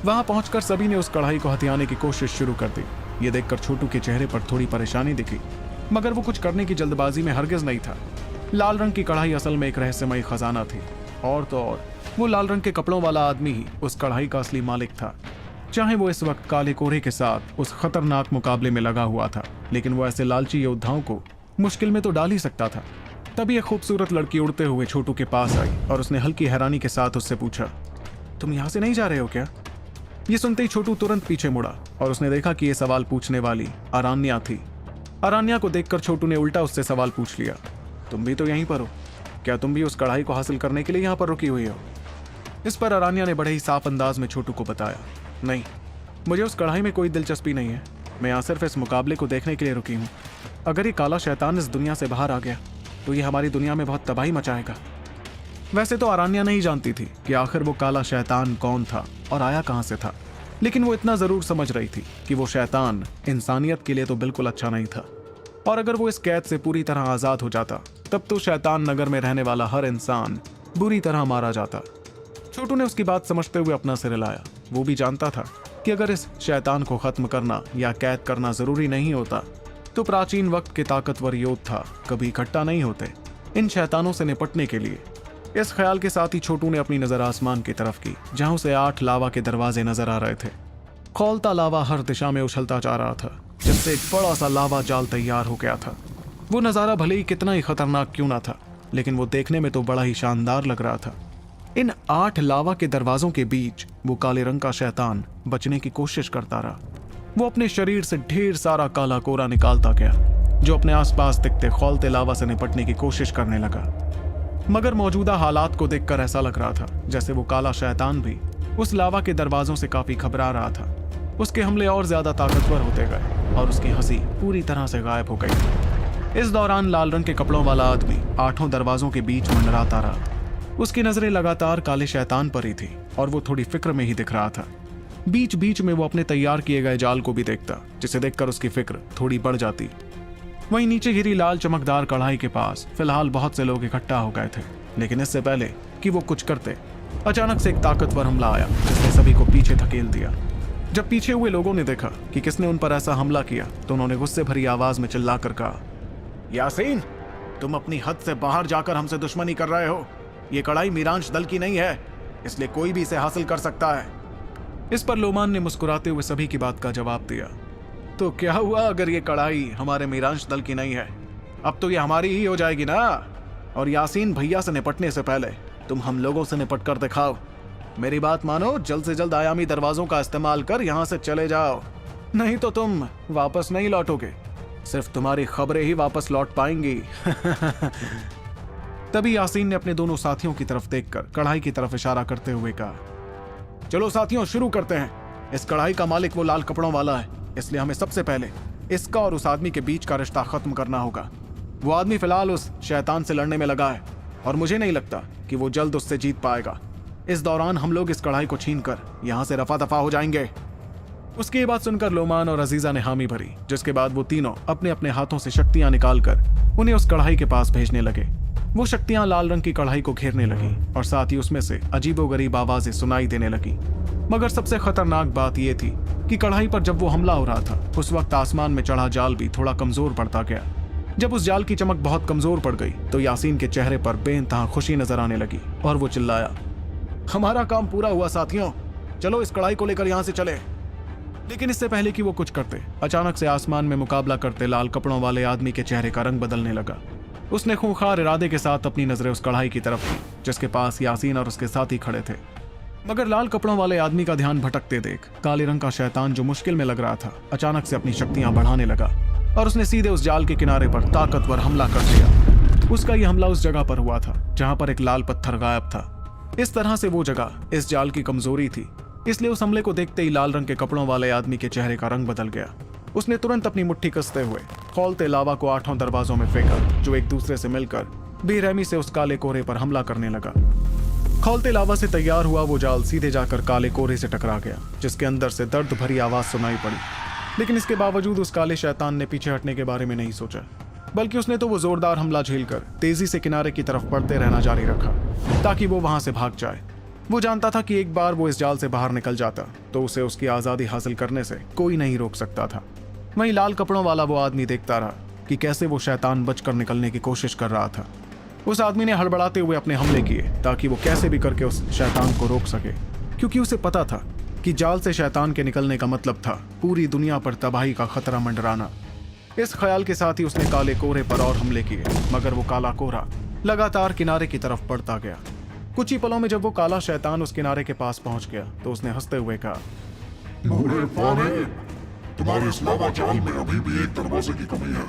वहां पहुंचकर सभी ने उस कढ़ाई को हथियाने की कोशिश शुरू कर दी। ये देखकर छोटू के चेहरे पर थोड़ी परेशानी दिखी, मगर वो कुछ करने की जल्दबाजी में हरगिज नहीं था। लाल रंग की कढ़ाई असल में एक रहस्यमयी खजाना थी, और तो और वो लाल रंग के कपड़ों वाला आदमी ही उस कढ़ाई का असली मालिक था। चाहे वो इस वक्त काले कोहरे के साथ उस खतरनाक मुकाबले में लगा हुआ था, लेकिन वो ऐसे लालची योद्धाओं को मुश्किल में तो डाल ही सकता था। तभी एक खूबसूरत लड़की उड़ते हुए छोटू के पास आई और उसने हल्की हैरानी के साथ उससे पूछा, तुम यहाँ से नहीं जा रहे हो क्या? ये सुनते ही छोटू तुरंत पीछे मुड़ा और उसने देखा कि ये सवाल पूछने वाली अरान्या थी। अरान्या को देखकर छोटू ने उल्टा उससे सवाल पूछ लिया, तुम भी तो यहीं पर हो, क्या तुम भी उस कढ़ाई को हासिल करने के लिए यहाँ पर रुकी हुई हो? इस पर अरान्या ने बड़े ही साफ अंदाज में छोटू को बताया, नहीं, मुझे उस कढ़ाई में कोई दिलचस्पी नहीं है, मैं यहाँ सिर्फ इस मुकाबले को देखने के लिए रुकी हूँ। अगर ये काला शैतान इस दुनिया से बाहर आ गया तो ये हमारी दुनिया में बहुत तबाही मचाएगा। वैसे तो अरान्या नहीं जानती थी कि आखिर वो काला शैतान कौन था और आया कहाँ से था, लेकिन वो इतना जरूर समझ रही थी कि वो शैतान इंसानियत के लिए तो बिल्कुल अच्छा नहीं था, और अगर वो इस कैद से पूरी तरह आजाद हो जाता तब तो शैतान नगर में रहने वाला हर इंसान बुरी तरह मारा जाता। छोटू ने उसकी बात समझते हुए अपना सिर हिलाया। वो भी जानता था कि अगर इस शैतान को खत्म करना या कैद करना जरूरी नहीं होता तो प्राचीन वक्त के ताकतवर योद्धा कभी इकट्ठा नहीं होते इन शैतानों से निपटने के लिए। इस ख्याल के साथ ही छोटू ने अपनी नजर आसमान की तरफ की, जहां उसे 8 लावा के दरवाजे नजर आ रहे थे। खौलता लावा हर दिशा में उछलता जा रहा था, जिससे एक बड़ा सा लावा जाल तैयार हो गया था। वो नजारा भले ही कितना ही खतरनाक क्यों ना था, लेकिन वो देखने में तो बड़ा ही शानदार लग रहा था। इन 8 लावा के दरवाजों के बीच वो काले रंग का शैतान बचने की कोशिश करता रहा। वो अपने शरीर से ढेर सारा काला कोरा निकालता गया, जो अपने आसपास दिखते खौलते लावा से निपटने की कोशिश करने लगा। मगर मौजूदा हालात को देखकर ऐसा लग रहा था जैसे वो काला शैतान भी उस लावा के दरवाजों से काफी घबरा रहा था। उसके हमले और ज्यादा ताकतवर होते गए और उसकी हंसी पूरी तरह से गायब हो गई। इस दौरान लाल रंग के कपड़ों वाला आदमी 8 दरवाजों के बीच मंडराता रहा। उसकी नजरें लगातार काले शैतान पर ही थी और वो थोड़ी फिक्र में ही दिख रहा था। बीच बीच में वो अपने तैयार किए गए जाल को भी देखता, जिसे देखकर उसकी फिक्र थोड़ी बढ़ जाती। वहीं नीचे गिरी लाल चमकदार कढ़ाई के पास फिलहाल बहुत से लोग इकट्ठा हो गए थे, लेकिन इससे पहले कि वो कुछ करते, अचानक से एक ताकतवर हमला आया जिसने सभी को पीछे धकेल दिया। जब पीछे हुए लोगों ने देखा कि किसने उन पर ऐसा हमला किया तो उन्होंने गुस्से भरी आवाज में चिल्लाकर कहा, यासीन, तुम अपनी हद से बाहर जाकर हमसे दुश्मनी कर रहे हो। ये कढ़ाई मीरांश दल की नहीं है, इसलिए कोई भी इसे हासिल कर सकता है। इस पर लोमान ने मुस्कुराते हुए सभी की बात का जवाब दिया, तो क्या हुआ अगर ये कढ़ाई हमारे मीरांश दल की नहीं है? अब तो ये हमारी ही हो जाएगी ना। और यासीन भैया से निपटने से पहले तुम हम लोगों से निपट कर दिखाओ। मेरी बात मानो, जल्द से जल्द आयामी दरवाजों का इस्तेमाल कर यहाँ से चले जाओ, नहीं तो तुम वापस नहीं लौटोगे। सिर्फ तुम्हारी खबरें ही वापस लौट पाएंगी। तभी यासीन ने अपने दोनों साथियों की तरफ देखकर कढ़ाई की तरफ इशारा करते हुए कहा, चलो साथियों, शुरू करते हैं। इस कढ़ाई का मालिक वो लाल कपड़ों वाला है, इसलिए हमें सबसे पहले इसका और उस आदमी के बीच का रिश्ता खत्म करना होगा। वो आदमी फिलहाल उस शैतान से लड़ने में लगा है और मुझे नहीं लगता कि वो जल्द उससे जीत पाएगा। इस दौरान हम लोग इस कढ़ाई को छीनकर यहाँ से रफा दफा हो जाएंगे। उसकी ये बात सुनकर लोमान और अजीजा ने हामी भरी, जिसके बाद वो तीनों अपने अपने हाथों से शक्तियां निकालकर उन्हें उस कढ़ाई के पास भेजने लगे। वो शक्तियां लाल रंग की कढ़ाई को घेरने लगी और साथ ही उसमें से अजीबोगरीब आवाजें सुनाई देने लगी। मगर सबसे खतरनाक बात यह थी कि कढ़ाई पर जब वो हमला हो रहा था उस वक्त आसमान में चढ़ा जाल भी थोड़ा कमजोर पड़ता गया। जब उस जाल की चमक बहुत कमजोर पड़ गई तो यासीन के चेहरे पर बेइंतहा खुशी नजर आने लगी और वो चिल्लाया, हमारा काम पूरा हुआ साथियों, चलो इस कढ़ाई को लेकर यहाँ से चले। लेकिन इससे पहले कि वो कुछ करते, अचानक से आसमान में मुकाबला करते लाल कपड़ों वाले आदमी के चेहरे का रंग बदलने लगा। उसने खूंखार इरादे के साथ अपनी नजरें उस कढ़ाई की तरफ की जिसके पास यासीन और उसके साथी खड़े थे। मगर लाल कपड़ों वाले आदमी का ध्यान भटकते देख काले रंग का शैतान, जो मुश्किल में लग रहा था, अचानक से अपनी शक्तियां बढ़ाने लगा और उसने सीधे उस जाल के किनारे पर ताकतवर हमला कर दिया। उसका यह हमला उस जगह पर हुआ था जहां पर एक लाल पत्थर गायब था। इस तरह से वो जगह इस जाल की कमजोरी थी, इसलिए उस हमले को देखते ही लाल रंग के कपड़ों वाले आदमी के चेहरे का रंग बदल गया। उसने तुरंत अपनी मुट्ठी कसते हुए खौलते लावा को 8 दरवाजों में फेंका, जो एक दूसरे से मिलकर बेरहमी से उस काले कोहरे पर हमला करने लगा। खौलते लावा से तैयार हुआ वो जाल सीधे जाकर काले कोहरे से टकरा गया, जिसके अंदर से दर्द भरी आवाज सुनाई पड़ी। लेकिन इसके बावजूद उस काले शैतान ने पीछे हटने के बारे में नहीं सोचा, बल्कि उसने तो वो जोरदार हमला झेलकर तेजी से किनारे की तरफ बढ़ते रहना जारी रखा, ताकि वो वहां से भाग जाए। वो जानता था कि एक बार वो इस जाल से बाहर निकल जाता तो उसे उसकी आजादी हासिल करने से कोई नहीं रोक सकता था। वहीं लाल कपड़ों वाला वो आदमी देखता रहा कि कैसे वो शैतान बचकर निकलने की कोशिश कर रहा था। उस आदमी ने हड़बड़ाते हुए अपने हमले किए, ताकि वो कैसे भी करके उस शैतान को रोक सके, क्योंकि उसे पता था कि जाल से शैतान के निकलने का मतलब था पूरी दुनिया पर तबाही का खतरा मंडराना। इस ख्याल के साथ ही उसने काले कोहरे पर और हमले किए, मगर वो काला कोहरा लगातार किनारे की तरफ बढ़ता गया। कुछ ही पलों में जब वो काला शैतान उस किनारे के पास पहुंच गया तो उसने हंसते हुए कहा, बूढ़े पाने, तुम्हारे इस लावा जाल में अभी भी एक दरवाजे की कमी है।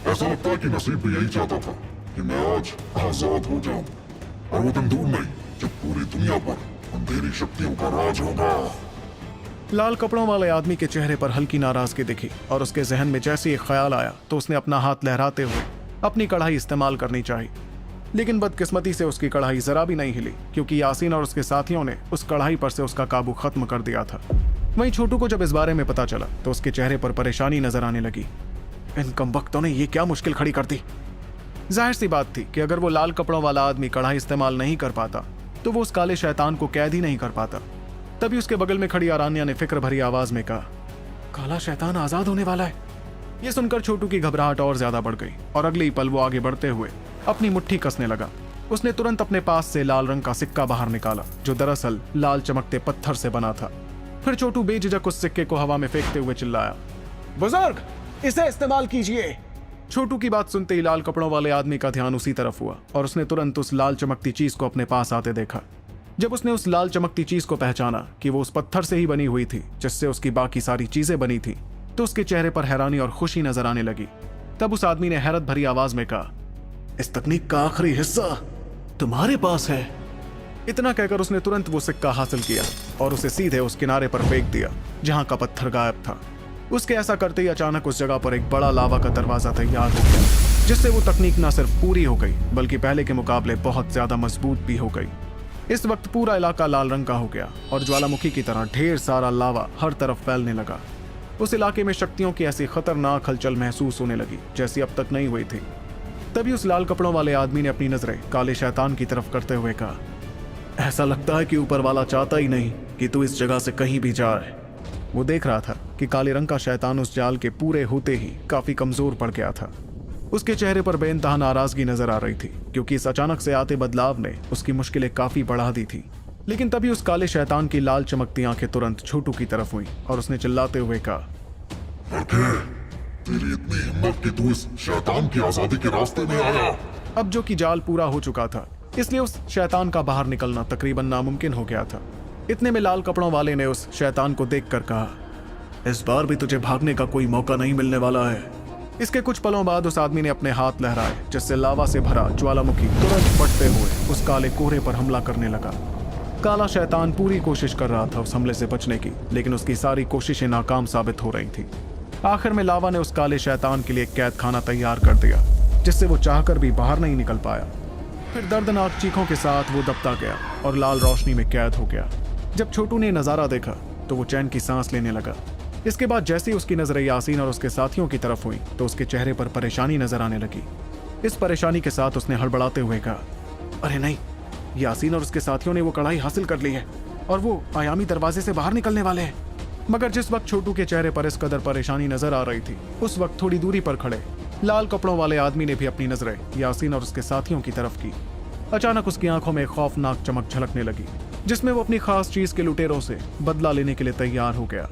ऐसा लगता है कि नसीब भी यही चाहता था कि मैं आज आजाद हो जाऊं, और वो दिन दूर नहीं जब पूरी दुनिया पर अंधेरी शक्तियों का राज होगा। लाल कपड़ों वाले आदमी के चेहरे पर हल्की नाराजगी दिखी, और उसके जहन में जैसे एक ख्याल आया तो उसने अपना हाथ लहराते हुए अपनी कढ़ाई इस्तेमाल करनी चाहिए। लेकिन बदकिस्मती से उसकी कढ़ाई जरा भी नहीं हिली, क्योंकि यासीन और उसके साथियों ने उस कढ़ाई पर से उसका काबू खत्म कर दिया था। वहीं छोटू को जब इस बारे में पता चला तो उसके चेहरे पर परेशानी नजर आने लगी। इन कमबख्तों ने ये क्या मुश्किल खड़ी कर दी। जाहिर सी बात थी कि अगर वो लाल कपड़ों वाला आदमी कढ़ाई इस्तेमाल नहीं कर पाता तो वो उस काले शैतान को कैद ही नहीं कर पाता। तभी उसके बगल में खड़ी आरान्या ने फिक्र भरी आवाज में कहा, काला शैतान आजाद होने वाला है। ये सुनकर छोटू की घबराहट और ज्यादा बढ़ गई, और अगले ही पल वो आगे बढ़ते हुए अपनी मुट्ठी कसने लगा। उसने तुरंत अपने पास से लाल रंग का सिक्का बाहर निकाला, जो दरअसल लाल चमकते पत्थर से बना था। फिर छोटू बेझिझक उस सिक्के को हवा में फेंकते हुए चिल्लाया, बुजुर्ग, इसे इस्तेमाल कीजिए। छोटू की बात सुनते ही लाल कपड़ों वाले आदमी का ध्यान उसी तरफ हुआ, और उसने तुरंत उस लाल चमकती चीज को अपने पास आते देखा। जब उसने उस लाल चमकती चीज को पहचाना कि वो उस पत्थर से ही बनी हुई थी जिससे उसकी बाकी सारी चीजें बनी थी, तो उसके चेहरे पर हैरानी और खुशी नजर आने लगी। तब उस आदमी ने हैरत भरी आवाज में कहा, इस तकनीक का आखिरी हिस्सा तुम्हारे पास है। इतना कहकर उसने तुरंत वो सिक्का हासिल किया और उसे सीधे उस किनारे पर फेंक दिया जहां का पत्थर गायब था। उसके ऐसा करते ही अचानक उस जगह पर एक बड़ा लावा का दरवाजा तैयार हो गया, जिससे वो तकनीक न सिर्फ पूरी हो गई बल्कि पहले के मुकाबले बहुत ज्यादा मजबूत भी हो गई। इस वक्त पूरा इलाका लाल रंग का हो गया और ज्वालामुखी की तरह ढेर सारा लावा हर तरफ फैलने लगा। उस इलाके में शक्तियों की ऐसी खतरनाक हलचल महसूस होने लगी जैसी अब तक नहीं हुई थी। तभी उस लाल कपड़ों वाले आदमी ने अपनी नजरें काले शैतान की तरफ करते हुए कहा, ऐसा लगता है कि ऊपर वाला चाहता ही नहीं कि तू इस जगह से कहीं भी जाए। वो देख रहा था कि काले रंग का शैतान उस जाल के पूरे होते ही काफी कमजोर पड़ गया था। उसके चेहरे पर बेइंतहा नाराजगी नजर आ रही थी, क्योंकि इस अचानक से आते बदलाव ने उसकी मुश्किलें काफी बढ़ा दी थी। लेकिन तभी उस काले शैतान की लाल चमकती आंखें तुरंत छोटू की तरफ हुई और उसने चिल्लाते हुए कहा, तेरी इतनी हिम्मत कि तू इस शैतान की आजादी के रास्ते में आया। अब जो कि जाल पूरा हो चुका था, इसलिए उस शैतान का बाहर निकलना तकरीबन नामुमकिन हो गया था। इतने में लाल कपड़ों वाले ने उस शैतान को देखकर कहा, इस बार भी तुझे भागने का कोई मौका नहीं मिलने वाला है। इसके कुछ पलों बाद उस आदमी ने अपने हाथ लहराए, जिससे लावा से भरा ज्वालामुखी तुरंत फटते हुए उस काले कोहरे पर हमला करने लगा। काला शैतान पूरी कोशिश कर रहा था उस हमले से बचने की, लेकिन उसकी सारी कोशिशें नाकाम साबित हो रही थी। आखिर में लावा ने उस काले शैतान के लिए एक कैद खाना तैयार कर दिया, जिससे वो चाहकर भी बाहर नहीं निकल पाया। फिर दर्दनाक चीखों के साथ वो दबता गया और लाल रोशनी में कैद हो गया। जब छोटू ने नजारा देखा तो वो चैन की सांस लेने लगा। इसके बाद जैसे ही उसकी नजरें यासीन और उसके साथियों की तरफ हुई तो उसके चेहरे पर परेशानी नजर आने लगी। इस परेशानी के साथ उसने हड़बड़ाते हुए कहा, अरे नहीं, यासीन और उसके साथियों ने वो कढ़ाई हासिल कर ली है और वो आयामी दरवाजे से बाहर निकलने वाले हैं। मगर जिस वक्त छोटू के चेहरे पर इस कदर परेशानी नजर आ रही थी, उस वक्त थोड़ी दूरी पर खड़े लाल कपड़ों वाले आदमी ने भी अपनी नजरें यासीन और उसके साथियों की तरफ की। अचानक उसकी आंखों में खौफनाक चमक झलकने लगी, जिसमें वो अपनी खास चीज के लुटेरों से बदला लेने के लिए तैयार हो गया।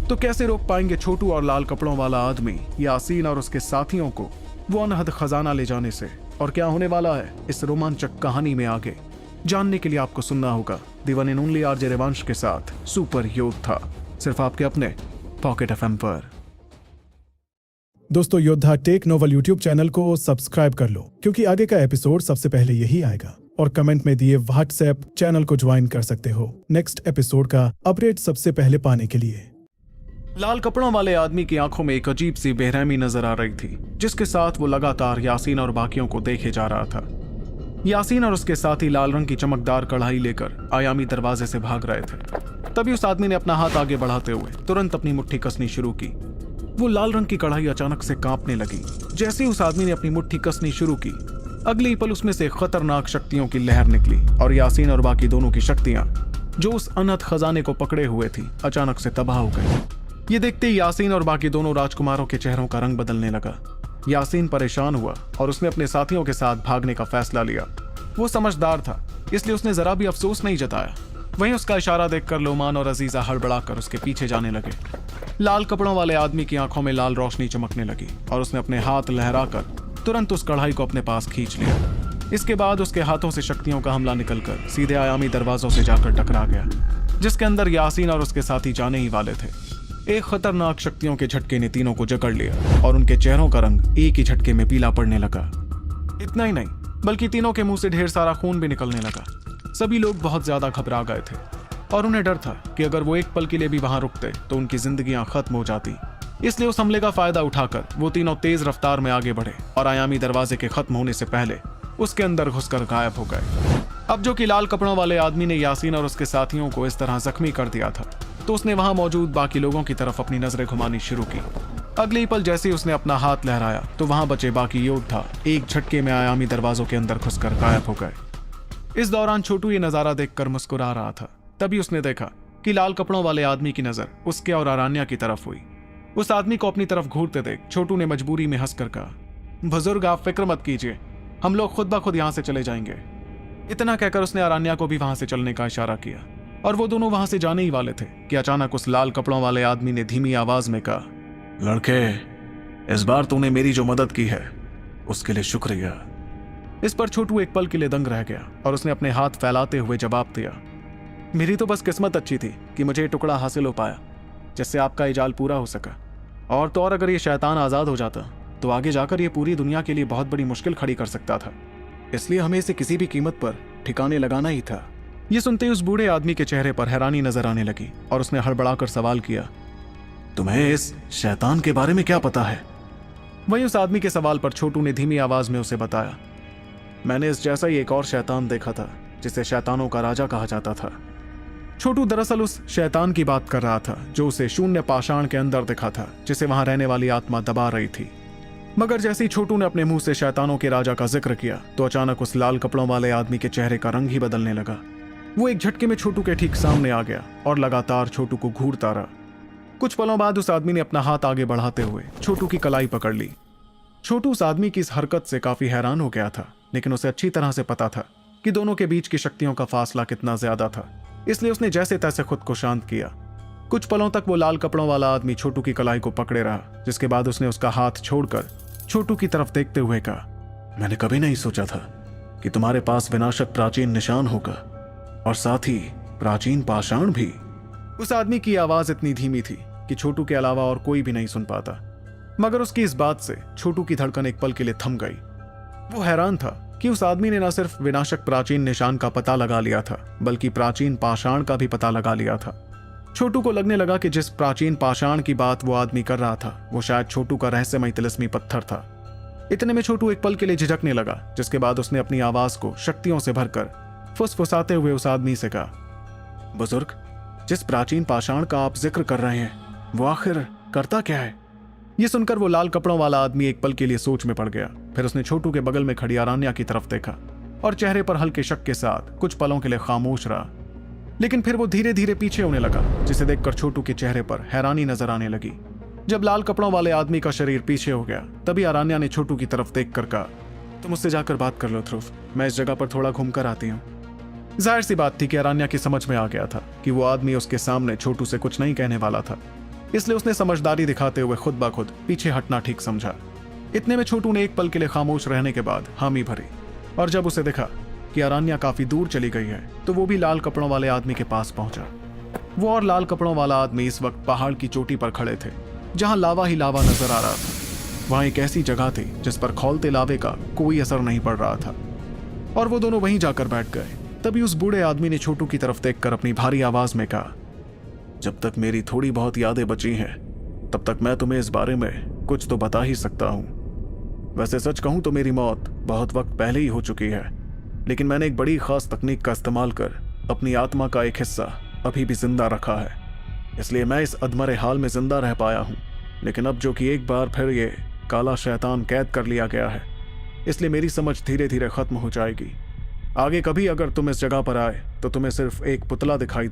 तो कैसे रोक पाएंगे छोटू और लाल कपड़ों वाला आदमी यासीन और उसके साथियों को वो अनहद खजाना ले जाने से? और क्या होने वाला है इस रोमांचक कहानी में आगे जानने के लिए आपको सुनना होगा दी one and only RJ Revansh के साथ सुपर योद्धा, सिर्फ आपके अपने पॉकेट एफएम पर। दोस्तों, योद्धा टेक नोवेल यूट्यूब चैनल को सब्सक्राइब कर लो, क्योंकि आगे का एपिसोड सबसे पहले यही आएगा। और कमेंट में दिए व्हाट्सएप चैनल को ज्वाइन कर सकते हो नेक्स्ट एपिसोड का अपडेट सबसे पहले पाने के लिए। लाल कपड़ों वाले आदमी की आंखों में एक अजीब सी बेरहमी नजर आ रही थी, जिसके साथ वो लगातार यासीन और बाकियों को देखे जा रहा था। यासीन और उसके साथी लाल रंग की चमकदार कढ़ाई लेकर आयामी दरवाजे से भाग रहे थे। तभी उस आदमी ने अपना हाथ आगे बढ़ाते हुए तुरंत अपनी मुट्ठी कसनी शुरू की। वो लाल रंग की कढ़ाई अचानक से कांपने लगी। जैसे ही उस आदमी ने अपनी मुट्ठी कसनी शुरू की, अगले ही पल उसमें से खतरनाक शक्तियों की लहर निकली और यासीन और बाकी दोनों की शक्तियां, जो उस अनहद खजाने को पकड़े हुए थी, अचानक से तबाह हो गई। ये देखते ही यासीन और बाकी दोनों राजकुमारों के चेहरों का रंग बदलने लगा। यासीन परेशान हुआ और उसने अपने साथियों के साथ भागने का फैसला लिया। वो समझदार था, इसलिए उसने जरा भी अफसोस नहीं जताया। वहीं उसका इशारा देखकर लोमान और अजीजा हड़बड़ाकर उसके पीछे जाने लगे। लाल कपड़ों वाले आदमी की आंखों में लाल रोशनी चमकने लगी और उसने अपने हाथ लहराकर तुरंत उस कढ़ाई को अपने पास खींच लिया। इसके बाद उसके हाथों से शक्तियों का हमला निकलकर सीधे आयामी दरवाजों से जाकर टकरा गया, जिसके अंदर यासीन और उसके साथी जाने ही वाले थे। एक खतरनाक शक्तियों के झटके ने तीनों को जकड़ लिया और उनके चेहरों का रंग एक ही झटके में पीला पड़ने लगा। इतना ही नहीं, बल्कि तीनों के मुंह से ढेर सारा खून भी निकलने लगा। सभी लोग बहुत ज्यादा घबरा गए थे और उन्हें डर था कि अगर वो एक पल के लिए भी वहां रुकते तो उनकी जिंदगियां खत्म हो जाती। इसलिए उस हमले का फायदा उठाकर वो तीनों तेज रफ्तार में आगे बढ़े और आयामी दरवाजे के खत्म होने से पहले उसके अंदर घुसकर गायब हो गए। अब जो कि लाल कपड़ों वाले आदमी ने यासीन और उसके साथियों को इस तरह जख्मी कर दिया था, तो उसने वहां मौजूद बाकी लोगों की तरफ अपनी नजरें घुमानी शुरू की। अगले ही पल जैसे ही उसने अपना हाथ लहराया तो वहां बचे बाकी योद्धा एक झटके में आयामी दरवाजों के अंदर घुसकर गायब हो गए। इस दौरान छोटू ये नजारा देखकर मुस्कुरा रहा था। तभी उसने देखा कि लाल कपड़ों वाले आदमी की नजर उसके और आरान्या की तरफ हुई। उस आदमी को अपनी तरफ घूरते देख छोटू ने मजबूरी में हंसकर कहा, बुजुर्ग आप फिक्र मत कीजिए, हम लोग खुद ब खुद यहाँ से चले जाएंगे। इतना कहकर उसने आरान्या को भी वहां से चलने का इशारा किया और वो दोनों वहां से जाने ही वाले थे कि अचानक उस लाल कपड़ों वाले आदमी ने धीमी आवाज में कहा, लड़के, इस बार तूने मेरी जो मदद की है उसके लिए शुक्रिया। इस पर छोटू एक पल के लिए दंग रह गया और उसने अपने हाथ फैलाते हुए जवाब दिया, मेरी तो बस किस्मत अच्छी थी कि मुझे ये टुकड़ा हासिल हो पाया जिससे आपका ये जाल पूरा हो सका। और तो और अगर ये शैतान आजाद हो जाता तो आगे जाकर ये पूरी दुनिया के लिए बहुत बड़ी मुश्किल खड़ी कर सकता था, इसलिए हमें इसे किसी भी कीमत पर ठिकाने लगाना ही था। ये सुनते ही उस बूढ़े आदमी के चेहरे पर हैरानी नजर आने लगी और उसने हड़बड़ाकर सवाल किया, तुम्हें इस शैतान के बारे में क्या पता है? वहीं उस आदमी के सवाल पर छोटू ने धीमी आवाज में उसे बताया, मैंने इस जैसा ही एक और शैतान देखा था जिसे शैतानों का राजा कहा जाता था। छोटू दरअसल उस शैतान की बात कर रहा था जो उसे शून्य पाषाण के अंदर दिखा था, जिसे वहां रहने वाली आत्मा दबा रही थी। मगर जैसे ही छोटू ने अपने मुंह से शैतानों के राजा का जिक्र किया तो अचानक उस लाल कपड़ों वाले आदमी के चेहरे का रंग ही बदलने लगा। वो एक झटके में छोटू के ठीक सामने आ गया और लगातार छोटू को घूरता रहा। कुछ पलों बाद उस आदमी ने अपना हाथ आगे बढ़ाते हुए छोटू की कलाई पकड़ ली। छोटू उस आदमी की इस हरकत से काफी हैरान हो गया था, लेकिन उसे अच्छी तरह से पता था कि दोनों के बीच की शक्तियों का फासला कितना ज्यादा था, इसलिए उसने जैसे तैसे खुद को शांत किया। कुछ पलों तक वो लाल कपड़ों वाला आदमी छोटू की कलाई को पकड़े रहा, जिसके बाद उसने उसका हाथ छोड़कर छोटू की तरफ देखते हुए कहा, मैंने कभी नहीं सोचा था कि तुम्हारे पास विनाशक प्राचीन निशान होगा और साथ ही प्राचीन पाषाण भी। उस आदमी की आवाज इतनी धीमी थी कि छोटू के अलावा और कोई भी नहीं सुन पाता, मगर उसकी इस बात से छोटू की धड़कन एक पल के लिए थम गई। वो हैरान था कि उस आदमी ने न सिर्फ विनाशक प्राचीन निशान का पता लगा लिया था, बल्कि प्राचीन पाषाण का भी पता लगा लिया था। छोटू को लगने लगा कि जिस प्राचीन पाषाण की बात वो आदमी कर रहा था वो शायद छोटू का रहस्यमय तिलिस्मी पत्थर था। इतने में छोटू एक पल के लिए झिझकने लगा, जिसके बाद उसने अपनी आवाज को शक्तियों से भरकर फुसफुसाते हुए उस आदमी से कहा, बुजुर्ग, जिस प्राचीन पाषाण का आप जिक्र कर रहे हैं वो आखिर करता क्या है? ये सुनकर वो लाल कपड़ों वाला आदमी एक पल के लिए सोच में पड़ गया। फिर उसने छोटू के बगल में खड़ी आरान्या की तरफ देखा और चेहरे पर हल्के शक के साथ कुछ पलों के लिए खामोश रहा, लेकिन फिर वो धीरे धीरे पीछे होने लगा, जिसे देखकर छोटू के चेहरे पर हैरानी नजर आने लगी। जब लाल कपड़ों वाले आदमी का शरीर पीछे हो गया तभी आरान्या ने छोटू की तरफ देखकर कहा, तुम मुझसे जाकर बात कर लो ध्रुव, मैं इस जगह पर थोड़ा घूमकर आती हूँ। जाहिर सी बात थी कि आरान्या की समझ में आ गया था कि वो आदमी उसके सामने छोटू से कुछ नहीं कहने वाला था, इसलिए उसने समझदारी दिखाते हुए खुद ब खुद पीछे हटना ठीक समझा। इतने में छोटू ने एक पल के लिए खामोश रहने के बाद हामी भरी और जब उसे देखा कि आरान्या काफी दूर चली गई है तो वो भी लाल कपड़ों वाले आदमी के पास पहुंचा। वो और लाल कपड़ों वाला आदमी इस वक्त पहाड़ की चोटी पर खड़े थे जहां लावा ही लावा नजर आ रहा था। वहां एक ऐसी जगह थी जिस पर खौलते लावे का कोई असर नहीं पड़ रहा था और वो दोनों वहीं जाकर बैठ गए। तभी उस बूढ़े आदमी ने छोटू की तरफ देखकर अपनी भारी आवाज में कहा, जब तक मेरी थोड़ी बहुत यादें बची हैं तब तक मैं तुम्हें इस बारे में कुछ तो बता ही सकता हूँ। वैसे सच कहूँ तो मेरी मौत बहुत वक्त पहले ही हो चुकी है, लेकिन मैंने एक बड़ी खास तकनीक का इस्तेमाल कर अपनी आत्मा का एक हिस्सा अभी भी जिंदा रखा है, इसलिए मैं इस अधमरे हाल में जिंदा रह पाया हूँ। लेकिन अब जो कि एक बार फिर ये काला शैतान कैद कर लिया गया है, इसलिए मेरी समझ धीरे धीरे खत्म हो जाएगी। आगे कभी अगर तुम इस जगह पर आए तो तुम्हें सिर्फ एक पुतला दिखाई